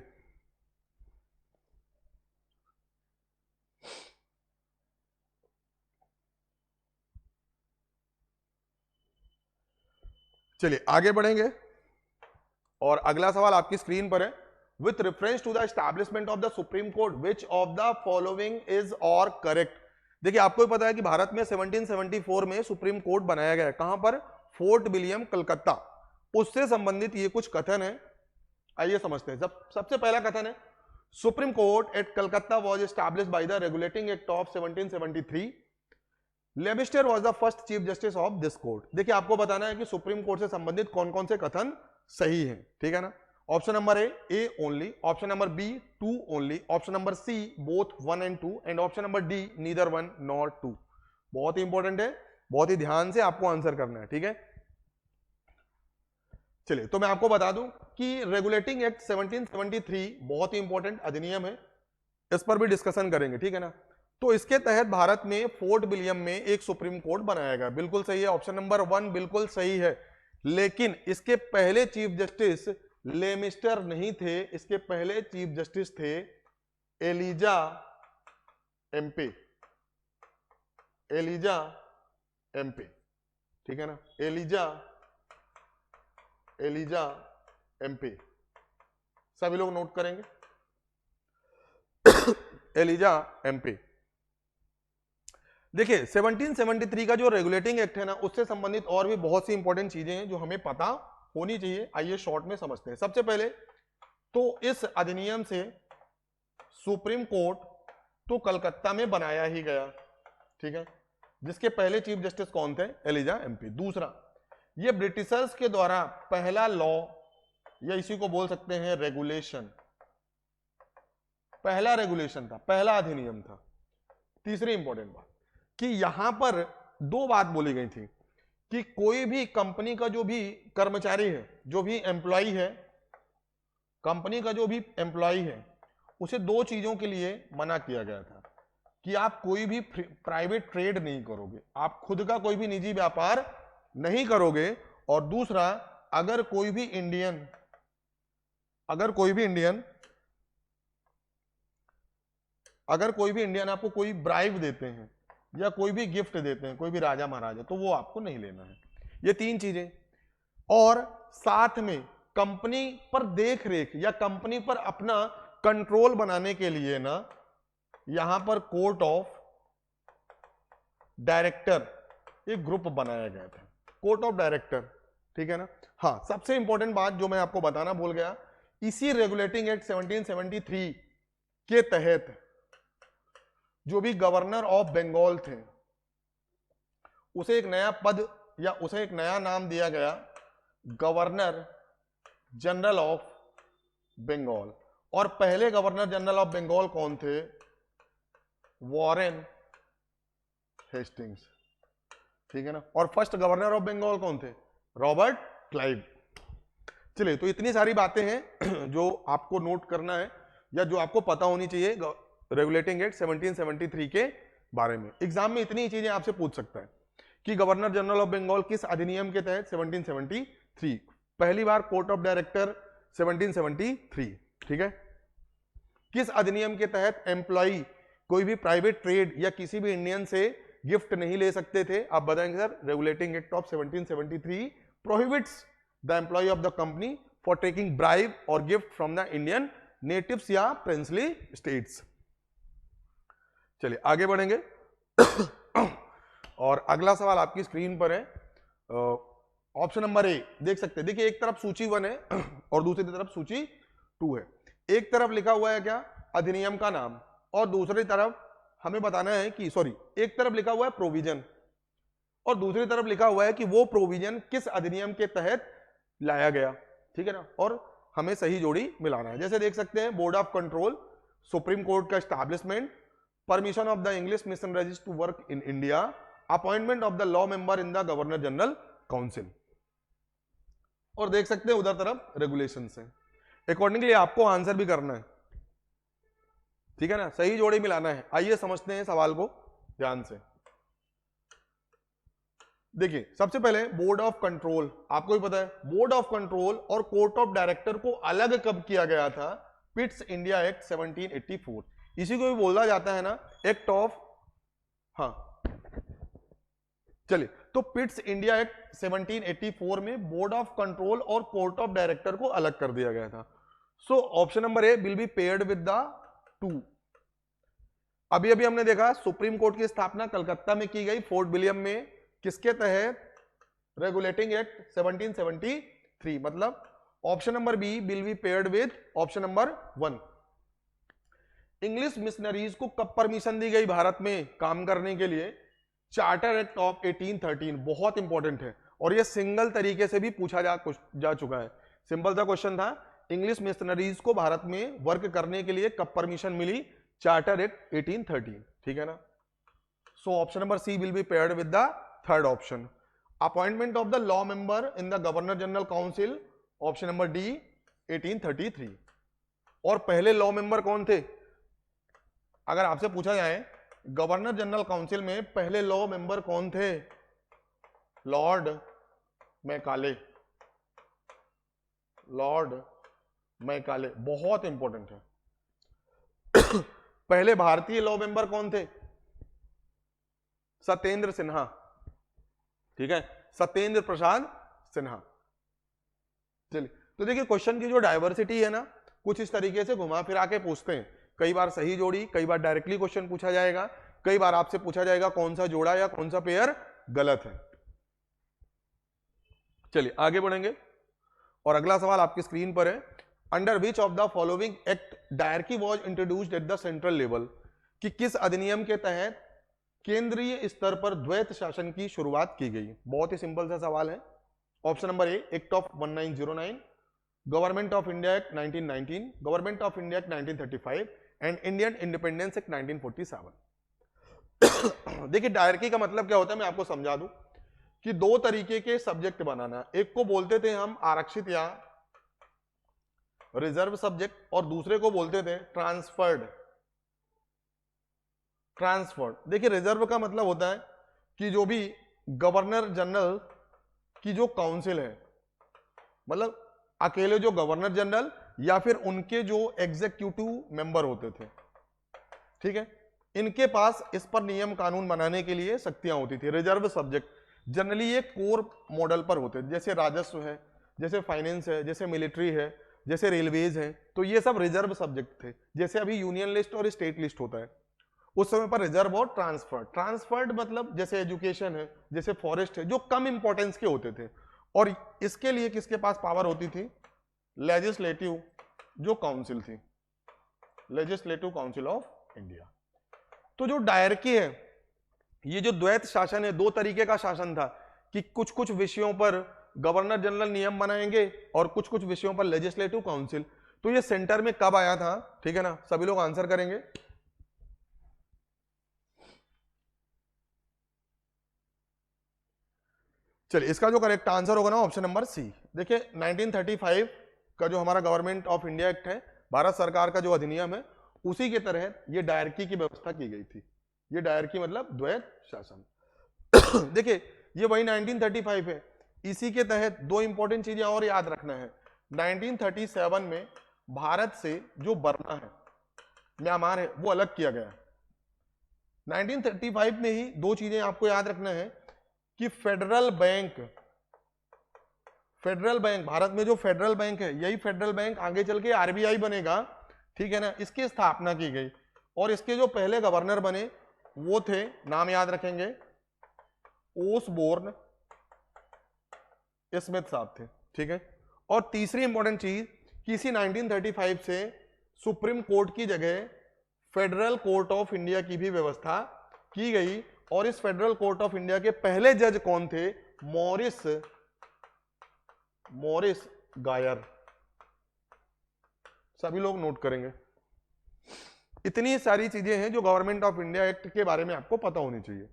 चलिए आगे बढ़ेंगे और अगला सवाल आपकी स्क्रीन पर है, with reference to the establishment of the Supreme Court which of the following is are correct. देखिए आपको भी पता है कि भारत में 1774 में सुप्रीम कोर्ट बनाया गया है, कहां पर, फोर्ट विलियम कलकत्ता। उससे संबंधित ये कुछ कथन है, आइए समझते हैं। सबसे पहला कथन है, supreme court at Calcutta was established by the regulating act of 1773। Lebister was the first chief justice of this court. देखिए आपको बताना है कि सुप्रीम कोर्ट से संबंधित कौन कौन से कथन सही हैं, ठीक है ना। Option number A only, option number B 2 only, option number C both 1 and 2, and option number D neither 1 nor 2। बहुत ही इंपॉर्टेंट है, बहुत ही ध्यान से आपको आंसर करना है, ठीक है। चलिए तो मैं आपको बता दूं कि रेगुलेटिंग एक्ट 1773 बहुत ही इंपॉर्टेंट अधिनियम है, इस पर भी डिस्कशन करेंगे, ठीक है ना। तो इसके तहत भारत में फोर्ट विलियम में एक सुप्रीम कोर्ट बनाया गया। बिल्कुल सही है, ऑप्शन नंबर 1 बिल्कुल सही है। लेकिन इसके पहले चीफ जस्टिस लेमिस्टर नहीं थे, इसके पहले चीफ जस्टिस थे एलिजा एम्पे, एलिजा एम्पे, ठीक है ना, एलिजा एम्पे, सभी लोग नोट करेंगे एलिजा एम्पे। देखिए 1773 का जो रेगुलेटिंग एक्ट है ना, उससे संबंधित और भी बहुत सी इंपॉर्टेंट चीजें हैं जो हमें पता होनी चाहिए। आइए शॉर्ट में समझते हैं। सबसे पहले तो इस अधिनियम से सुप्रीम कोर्ट तो कलकत्ता में बनाया ही गया, ठीक है, जिसके पहले चीफ जस्टिस कौन थे, एलिजा एम्पी। दूसरा, ये ब्रिटिशर्स के द्वारा पहला लॉ या इसी को बोल सकते हैं रेगुलेशन, पहला रेगुलेशन था, पहला अधिनियम था। तीसरी इंपॉर्टेंट बात कि यहां पर दो बात बोली गई थी कि कोई भी कंपनी का जो भी कर्मचारी है, जो भी एम्प्लॉय है, कंपनी का जो भी एम्प्लॉय है, उसे दो चीजों के लिए मना किया गया था कि आप कोई भी प्राइवेट ट्रेड नहीं करोगे, आप खुद का कोई भी निजी व्यापार नहीं करोगे, और दूसरा, अगर कोई भी इंडियन आपको कोई ब्राइब देते हैं या कोई भी गिफ्ट देते हैं, कोई भी राजा महाराजा, तो वो आपको नहीं लेना है। ये तीन चीजें। और साथ में कंपनी पर देख रेख या कंपनी पर अपना कंट्रोल बनाने के लिए ना, यहां पर कोर्ट ऑफ डायरेक्टर एक ग्रुप बनाया गया था, कोर्ट ऑफ डायरेक्टर, ठीक है ना। हाँ, सबसे इंपॉर्टेंट बात जो मैं आपको बताना भूल गया, इसी रेगुलेटिंग एक्ट 1773 के तहत जो भी गवर्नर ऑफ बंगाल थे, उसे एक नया पद या उसे एक नया नाम दिया गया, गवर्नर जनरल ऑफ बंगाल। और पहले गवर्नर जनरल ऑफ बंगाल कौन थे, वॉरेन हेस्टिंग्स, ठीक है ना। और फर्स्ट गवर्नर ऑफ बंगाल कौन थे, रॉबर्ट क्लाइव। चलिए, तो इतनी सारी बातें हैं जो आपको नोट करना है या जो आपको पता होनी चाहिए रेगुलेटिंग एक्ट 1773 के बारे में। एग्जाम में इतनी चीजें आपसे पूछ सकता है कि गवर्नर जनरल ऑफ बंगाल किस अधिनियम के तहत, 1773, पहली बार कोर्ट ऑफ डायरेक्टर 1773, ठीक है, किस अधिनियम के तहत एम्प्लॉय कोई भी प्राइवेट ट्रेड या किसी भी इंडियन से गिफ्ट नहीं ले सकते थे, आप बताएंगे sir, regulating act of 1773 prohibits the employ of the company for taking bribe और gift from the Indian natives या प्रिंसली स्टेट्स। चलिए आगे बढ़ेंगे और अगला सवाल आपकी स्क्रीन पर है, ऑप्शन नंबर ए देख सकते हैं। देखिए, एक तरफ सूची 1 है और दूसरी तरफ सूची 2 है। एक तरफ लिखा हुआ है क्या, अधिनियम का नाम, और दूसरी तरफ हमें बताना है कि एक तरफ लिखा हुआ है प्रोविजन और दूसरी तरफ लिखा हुआ है कि वो प्रोविजन किस अधिनियम के तहत लाया गया, ठीक है ना, और हमें सही जोड़ी मिलाना है। जैसे देख सकते हैं, board of control, supreme court का establishment, permission of the English missionaries to work in India, appointment of the law member in the governor general council, और देख सकते हैं उधर तरफ रेगुलेशन है। अकॉर्डिंगली आपको आंसर भी करना है, ठीक है ना, सही जोड़ी मिलाना है। आइए समझते हैं सवाल को ध्यान से। देखिए, सबसे पहले बोर्ड ऑफ कंट्रोल, आपको भी पता है, बोर्ड ऑफ कंट्रोल और कोर्ट ऑफ डायरेक्टर को अलग कब किया गया था, पिट्स इंडिया एक्ट 1784, इसी को भी बोला जाता है ना एक्ट ऑफ, हाँ चलिए, तो पिट्स इंडिया एक्ट 1784 में बोर्ड ऑफ कंट्रोल और कोर्ट ऑफ डायरेक्टर को अलग कर दिया गया था। सो option number A will be paired with the 2। अभी अभी हमने देखा सुप्रीम कोर्ट की स्थापना कलकत्ता में की गई, फोर्ट विलियम में, किसके तहत, रेगुलेटिंग एक्ट 1773, मतलब option number B will be paired with option number 1। English missionaries को कब परमिशन दी गई भारत में काम करने के लिए, चार्टर एक्ट ऑफ 1813, बहुत इंपॉर्टेंट है और यह सिंगल तरीके से भी पूछा जा चुका है। सिंपल सा क्वेश्चन था, इंग्लिश मिशनरीज को भारत में वर्क करने के लिए कब परमिशन मिली, चार्टर एक्ट 1813, ठीक है ना। So option number C will be paired with the third option. Appointment of the law member in the governor general council, option number D 1833। और पहले लॉ मेंबर कौन थे, अगर आपसे पूछा जाए गवर्नर जनरल काउंसिल में पहले लॉ मेंबर कौन थे? Lord Macaulay. लॉर्ड मैकाले बहुत इंपॉर्टेंट है। पहले भारतीय लॉ मेंबर कौन थे? सत्येंद्र सिन्हा। ठीक है, सत्येंद्र प्रसाद सिन्हा। चलिए, तो देखिए क्वेश्चन की जो डाइवर्सिटी है ना, कुछ इस तरीके से घुमा फिरा के पूछते हैं। कई बार सही जोड़ी, कई बार डायरेक्टली क्वेश्चन पूछा जाएगा, कई बार आपसे पूछा जाएगा कौन सा जोड़ा या कौन सा पेयर गलत है। चलिए आगे बढ़ेंगे और अगला सवाल आपकी स्क्रीन पर है। Under which of the following act dyarchy was introduced at the central level, कि किस अधिनियम के तहत केंद्रीय स्तर पर द्वैत शासन की शुरुआत की गई? बहुत ही सिंपल सा सवाल है। Option number A, act of 1909, government of India act 1919, government of India act 1935 and Indian independence act 1947। देखिए डायरकी का मतलब क्या होता है, मैं आपको समझा दूं कि दो तरीके के सब्जेक्ट बनाना। एक को बोलते थे हम आरक्षित या रिजर्व सब्जेक्ट, और दूसरे को बोलते थे ट्रांसफर्ड। देखिए रिजर्व का मतलब होता है कि जो भी गवर्नर जनरल की जो काउंसिल है, मतलब अकेले जो गवर्नर जनरल या फिर उनके जो एग्जीक्यूटिव मेंबर होते थे, ठीक है, इनके पास इस पर नियम कानून बनाने के लिए शक्तियां होती थी। रिजर्व सब्जेक्ट जनरली ये कोर मॉडल पर होते थे, जैसे राजस्व है, जैसे फाइनेंस है, जैसे मिलिट्री है, जैसे रेलवेज है, तो ये सब रिजर्व सब्जेक्ट थे। जैसे अभी यूनियन लिस्ट और स्टेट लिस्ट होता है, उस समय पर रिजर्व और ट्रांसफर्ड मतलब जैसे एजुकेशन है, जैसे फॉरेस्ट है, जो कम इंपॉर्टेंस के होते थे। और इसके लिए किसके पास पावर होती थी? लेजिस्लेटिव जो काउंसिल थी, लेजिस्लेटिव काउंसिल ऑफ इंडिया। तो जो डायरकी है, ये जो द्वैत शासन है, दो तरीके का शासन था कि कुछ कुछ विषयों पर गवर्नर जनरल नियम बनाएंगे और कुछ कुछ विषयों पर लेजिस्लेटिव काउंसिल। तो ये सेंटर में कब आया था? ठीक है ना, सभी लोग आंसर करेंगे। चलिए इसका जो करेक्ट आंसर होगा ना, ऑप्शन नंबर सी। देखिए 1935 का जो हमारा गवर्नमेंट ऑफ इंडिया एक्ट है, भारत सरकार का जो अधिनियम है, उसी के तहत ये डायरकी की व्यवस्था की गई थी। ये डायरकी मतलब द्वैत शासन। देखिए ये वही 1935 है। इसी के तहत दो इंपॉर्टेंट चीजें और याद रखना है। 1937 में भारत से जो बर्मा है, म्यांमार है, वो अलग किया गया। 1935 में ही दो चीजें आपको याद रखना है कि फेडरल बैंक भारत में जो फेडरल बैंक है, यही फेडरल बैंक आगे चल के आरबीआई बनेगा। ठीक है ना, इसकी स्थापना की गई और इसके जो पहले गवर्नर बने वो थे, नाम याद रखेंगे, ओसबोर्न स्मिथ साहब थे। ठीक है, और तीसरी इंपॉर्टेंट चीज कि इसी 1935 से सुप्रीम कोर्ट की जगह फेडरल कोर्ट ऑफ इंडिया की भी व्यवस्था की गई। और इस फेडरल कोर्ट ऑफ इंडिया के पहले जज कौन थे? मॉरिस गायर। सभी लोग नोट करेंगे। इतनी सारी चीजें हैं जो गवर्नमेंट ऑफ इंडिया एक्ट के बारे में आपको पता होनी चाहिए।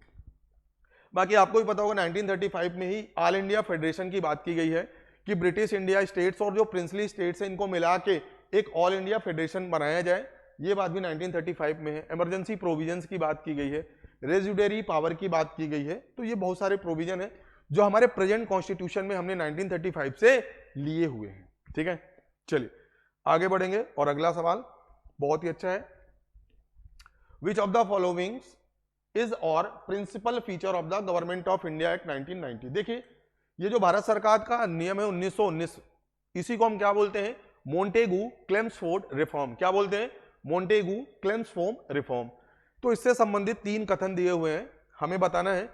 बाकी आपको भी पता होगा 1935 में ही ऑल इंडिया फेडरेशन की बात की गई है कि ब्रिटिश इंडिया स्टेट्स और जो प्रिंसली स्टेट्स हैं इनको मिला के एक ऑल इंडिया फेडरेशन बनाया जाए। ये बात भी 1935 में है। इमरजेंसी प्रोविजंस की बात की गई है, रेजिडेरी पावर की बात की गई है। तो ये बहुत सारे प्रोविजन है जो हमारे प्रेजेंट कॉन्स्टिट्यूशन में हमने 1935 से लिए हुए हैं। ठीक है, चलिए आगे बढ़ेंगे और अगला सवाल बहुत ही अच्छा है। Which of the following is और principal feature of the government of India act 1990। देखिए ये जो भारत सरकार का नियम है 1919, इसी को हम क्या बोलते हैं? Montagu Chelmsford reform. क्या बोलते हैं? Montagu Chelmsford reform. तो इससे संबंधित तीन कथन दिए हुए हैं, हमें बताना है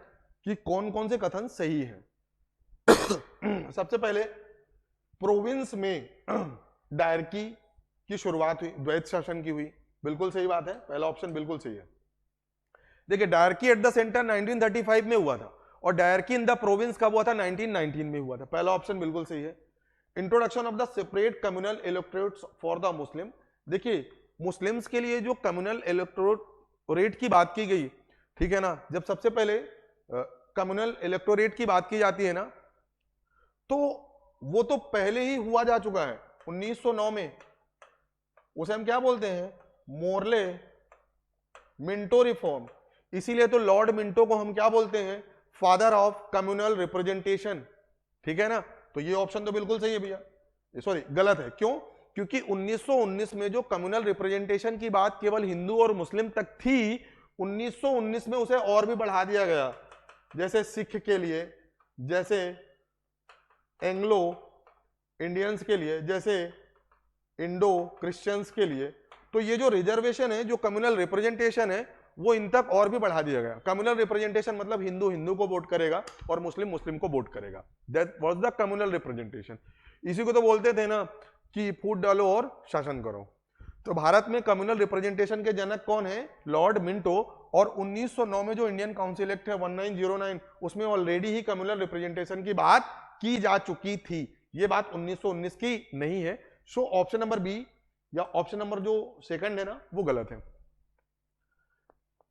कि कौन कौन से कथन सही हैं। सबसे पहले प्रोविंस में डायरकी की शुरुआत हुई, द्वैत शासन की हुई। बिल्कुल सही बात है, पहला ऑप्शन बिल्कुल सही है। देखिए डायरकी एट द सेंटर 1935 में हुआ था और डायरकी इन द प्रोविंस कब हुआ था? 1919 में हुआ था। पहला ऑप्शन बिल्कुल सही है। Introduction of the separate communal electorates for the Muslim. देखिए मुस्लिम्स के लिए जो कम्युनल इलेक्टोरेट की बात की गई, ठीक है ना, जब सबसे पहले कम्युनल इलेक्टोरेट की बात की जाती है ना, तो वो तो पहले ही हुआ जा चुका है 1909 में। उसे हम क्या बोलते हैं? Morley Minto reform. इसीलिए तो लॉर्ड मिंटो को हम क्या बोलते हैं, फादर ऑफ कम्युनल रिप्रेजेंटेशन, ठीक है ना। तो ये ऑप्शन तो बिल्कुल सही है भैया, सॉरी गलत है, क्यों, क्योंकि 1919 में जो कम्युनल रिप्रेजेंटेशन की बात केवल हिंदू और मुस्लिम तक थी, 1919 में उसे और भी बढ़ा दिया गया, जैसे सिख के लिए, जैसे एंग्लो इंडियंस के लिए, जैसे इंडो क्रिश्चियंस के लिए। तो ये जो रिजर्वेशन है, जो कम्युनल रिप्रेजेंटेशन है, वो इन तक और भी बढ़ा दिया गया। कम्युनल रिप्रेजेंटेशन मतलब हिंदू हिंदू को वोट करेगा और मुस्लिम मुस्लिम को वोट करेगा, that was the communal representation. इसी को तो बोलते थे ना कि फूट डालो और शासन करो। तो भारत में कम्युनल रिप्रेजेंटेशन के जनक कौन है, लॉर्ड मिंटो। और 1909 में जो इंडियन काउंसिल एक्ट है 1909, उसमें ऑलरेडी ही कम्युनल रिप्रेजेंटेशन की बात की जा चुकी थी, ये बात 1919 की नहीं है। सो ऑप्शन नंबर बी या ऑप्शन नंबर जो सेकंड है ना, वो गलत है।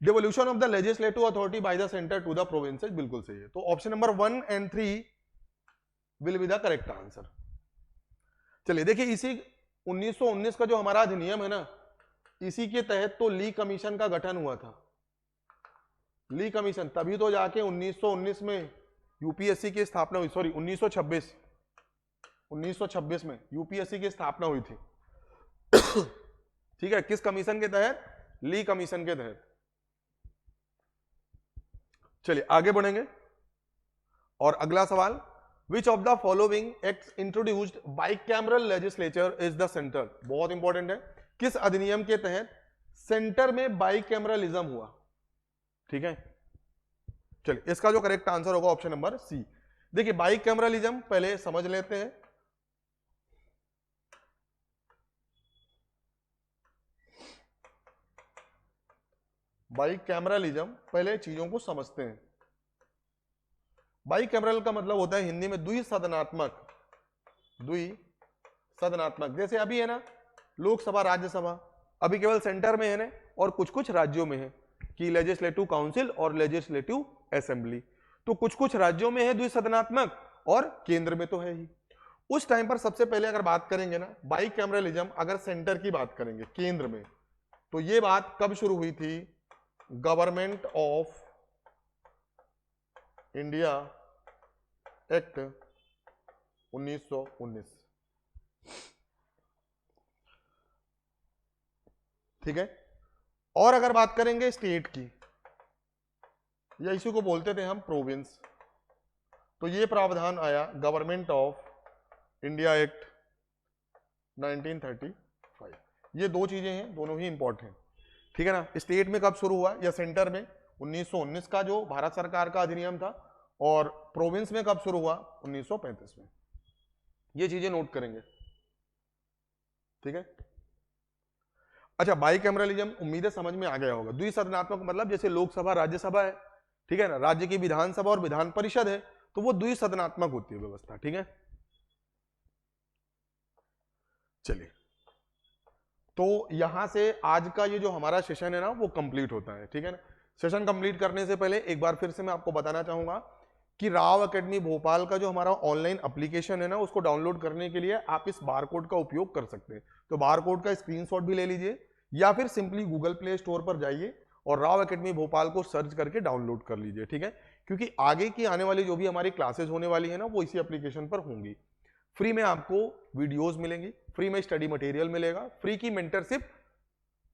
Devolution of the legislative authority by the centre to the provinces, बिल्कुल सही है। तो option number 1 and 3 will be the correct answer. चलिए देखिए, इसी 1919 का जो हमारा अधिनियम है ना, इसी के तहत तो ली कमीशन का गठन हुआ था। ली कमीशन, तभी तो जाके 1919 में यूपीएससी की स्थापना हुई, सॉरी 1926 में यूपीएससी की स्थापना हुई थी। ठीक है, किस कमीशन के तहत, ली कमीशन के तहत। चलिए आगे बढ़ेंगे और अगला सवाल, विच of the following acts introduced bicameral legislature is the centre, बहुत इंपॉर्टेंट है, किस अधिनियम के तहत सेंटर में बाइकैमरलिज्म हुआ, ठीक है। चलिए इसका जो करेक्ट आंसर होगा ऑप्शन नंबर सी। देखिए बाइकैमरलिज्म पहले समझ लेते हैं। बाइकैमरलिज्म, पहले चीजों को समझते हैं। बाइकैमरल का मतलब होता है हिंदी में द्विसदनात्मक, द्विसदनात्मक। जैसे अभी है ना लोकसभा राज्यसभा, अभी केवल सेंटर में है ना, और कुछ कुछ राज्यों में है कि लेजिस्लेटिव काउंसिल और लेजिस्लेटिव असेंबली। तो कुछ कुछ राज्यों में है द्विसदनात्मक और केंद्र में तो है ही। उस टाइम पर सबसे पहले अगर बात करेंगे ना बाइकैमरलिज्म, अगर सेंटर की बात करेंगे केंद्र में, तो ये बात कब शुरू हुई थी, गवर्नमेंट ऑफ इंडिया एक्ट 1919, ठीक है। और अगर बात करेंगे स्टेट की, या इसी को बोलते थे हम प्रोविंस, तो ये प्रावधान आया गवर्नमेंट ऑफ इंडिया एक्ट 1935। ये दो चीजें हैं, दोनों ही इंपॉर्टेंट, ठीक है ना। स्टेट में कब शुरू हुआ या सेंटर में 1919 का जो भारत सरकार का अधिनियम था, और प्रोविंस में कब शुरू हुआ 1935 में। ये चीजें नोट करेंगे, ठीक है। अच्छा, बाइकैमरलिज्म उम्मीद है समझ में आ गया होगा। द्विसदनात्मक मतलब जैसे लोकसभा राज्यसभा है, ठीक है ना, राज्य की विधानसभा और विधान परिषद है, तो वो द्विसदनात्मक होती है व्यवस्था, ठीक है। चलिए तो यहां से आज का ये जो हमारा सेशन है ना वो कंप्लीट होता है, ठीक है ना। सेशन कंप्लीट करने से पहले एक बार फिर से मैं आपको बताना चाहूंगा कि राव एकेडमी भोपाल का जो हमारा ऑनलाइन एप्लीकेशन है ना, उसको डाउनलोड करने के लिए आप इस बारकोड का उपयोग कर सकते हैं। तो बारकोड का स्क्रीनशॉट भी ले लीजिए, या फिर सिंपली गूगल प्ले स्टोर पर जाइए और राव एकेडमी भोपाल को सर्च करके डाउनलोड कर लीजिए, ठीक है। क्योंकि आगे की आने वाली जो भी हमारी क्लासेस होने वाली है ना, वो इसी एप्लीकेशन पर होंगी। फ्री में आपको वीडियोस मिलेंगी, फ्री में स्टडी मटेरियल मिलेगा, फ्री की मेंटरशिप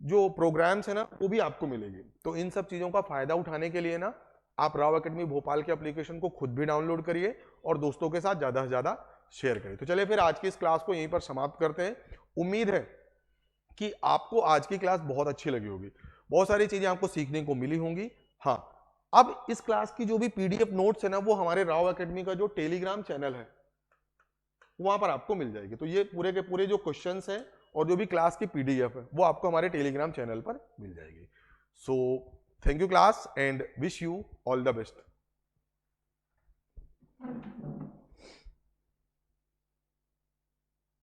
जो प्रोग्राम्स है ना वो भी आपको मिलेगी। तो इन सब चीजों का फायदा उठाने के लिए ना आप राव एकेडमी भोपाल के एप्लीकेशन को खुद भी डाउनलोड करिए और दोस्तों के साथ ज्यादा से ज्यादा शेयर करिए। तो चलिए फिर आज की इस क्लास को यहीं पर समाप्त करते हैं। उम्मीद है कि आपको आज की क्लास बहुत अच्छी लगी होगी, बहुत सारी चीजें आपको सीखने को मिली होंगी। हाँ, अब इस क्लास की जो भी पीडीएफ नोट्स है ना वो हमारे राव एकेडमी का जो टेलीग्राम चैनल है वहां पर आपको मिल जाएगी। तो ये पूरे के पूरे जो क्वेश्चंस हैं और जो भी क्लास की पीडीएफ है वो आपको हमारे टेलीग्राम चैनल पर मिल जाएगी। So thank you class and wish you all the best.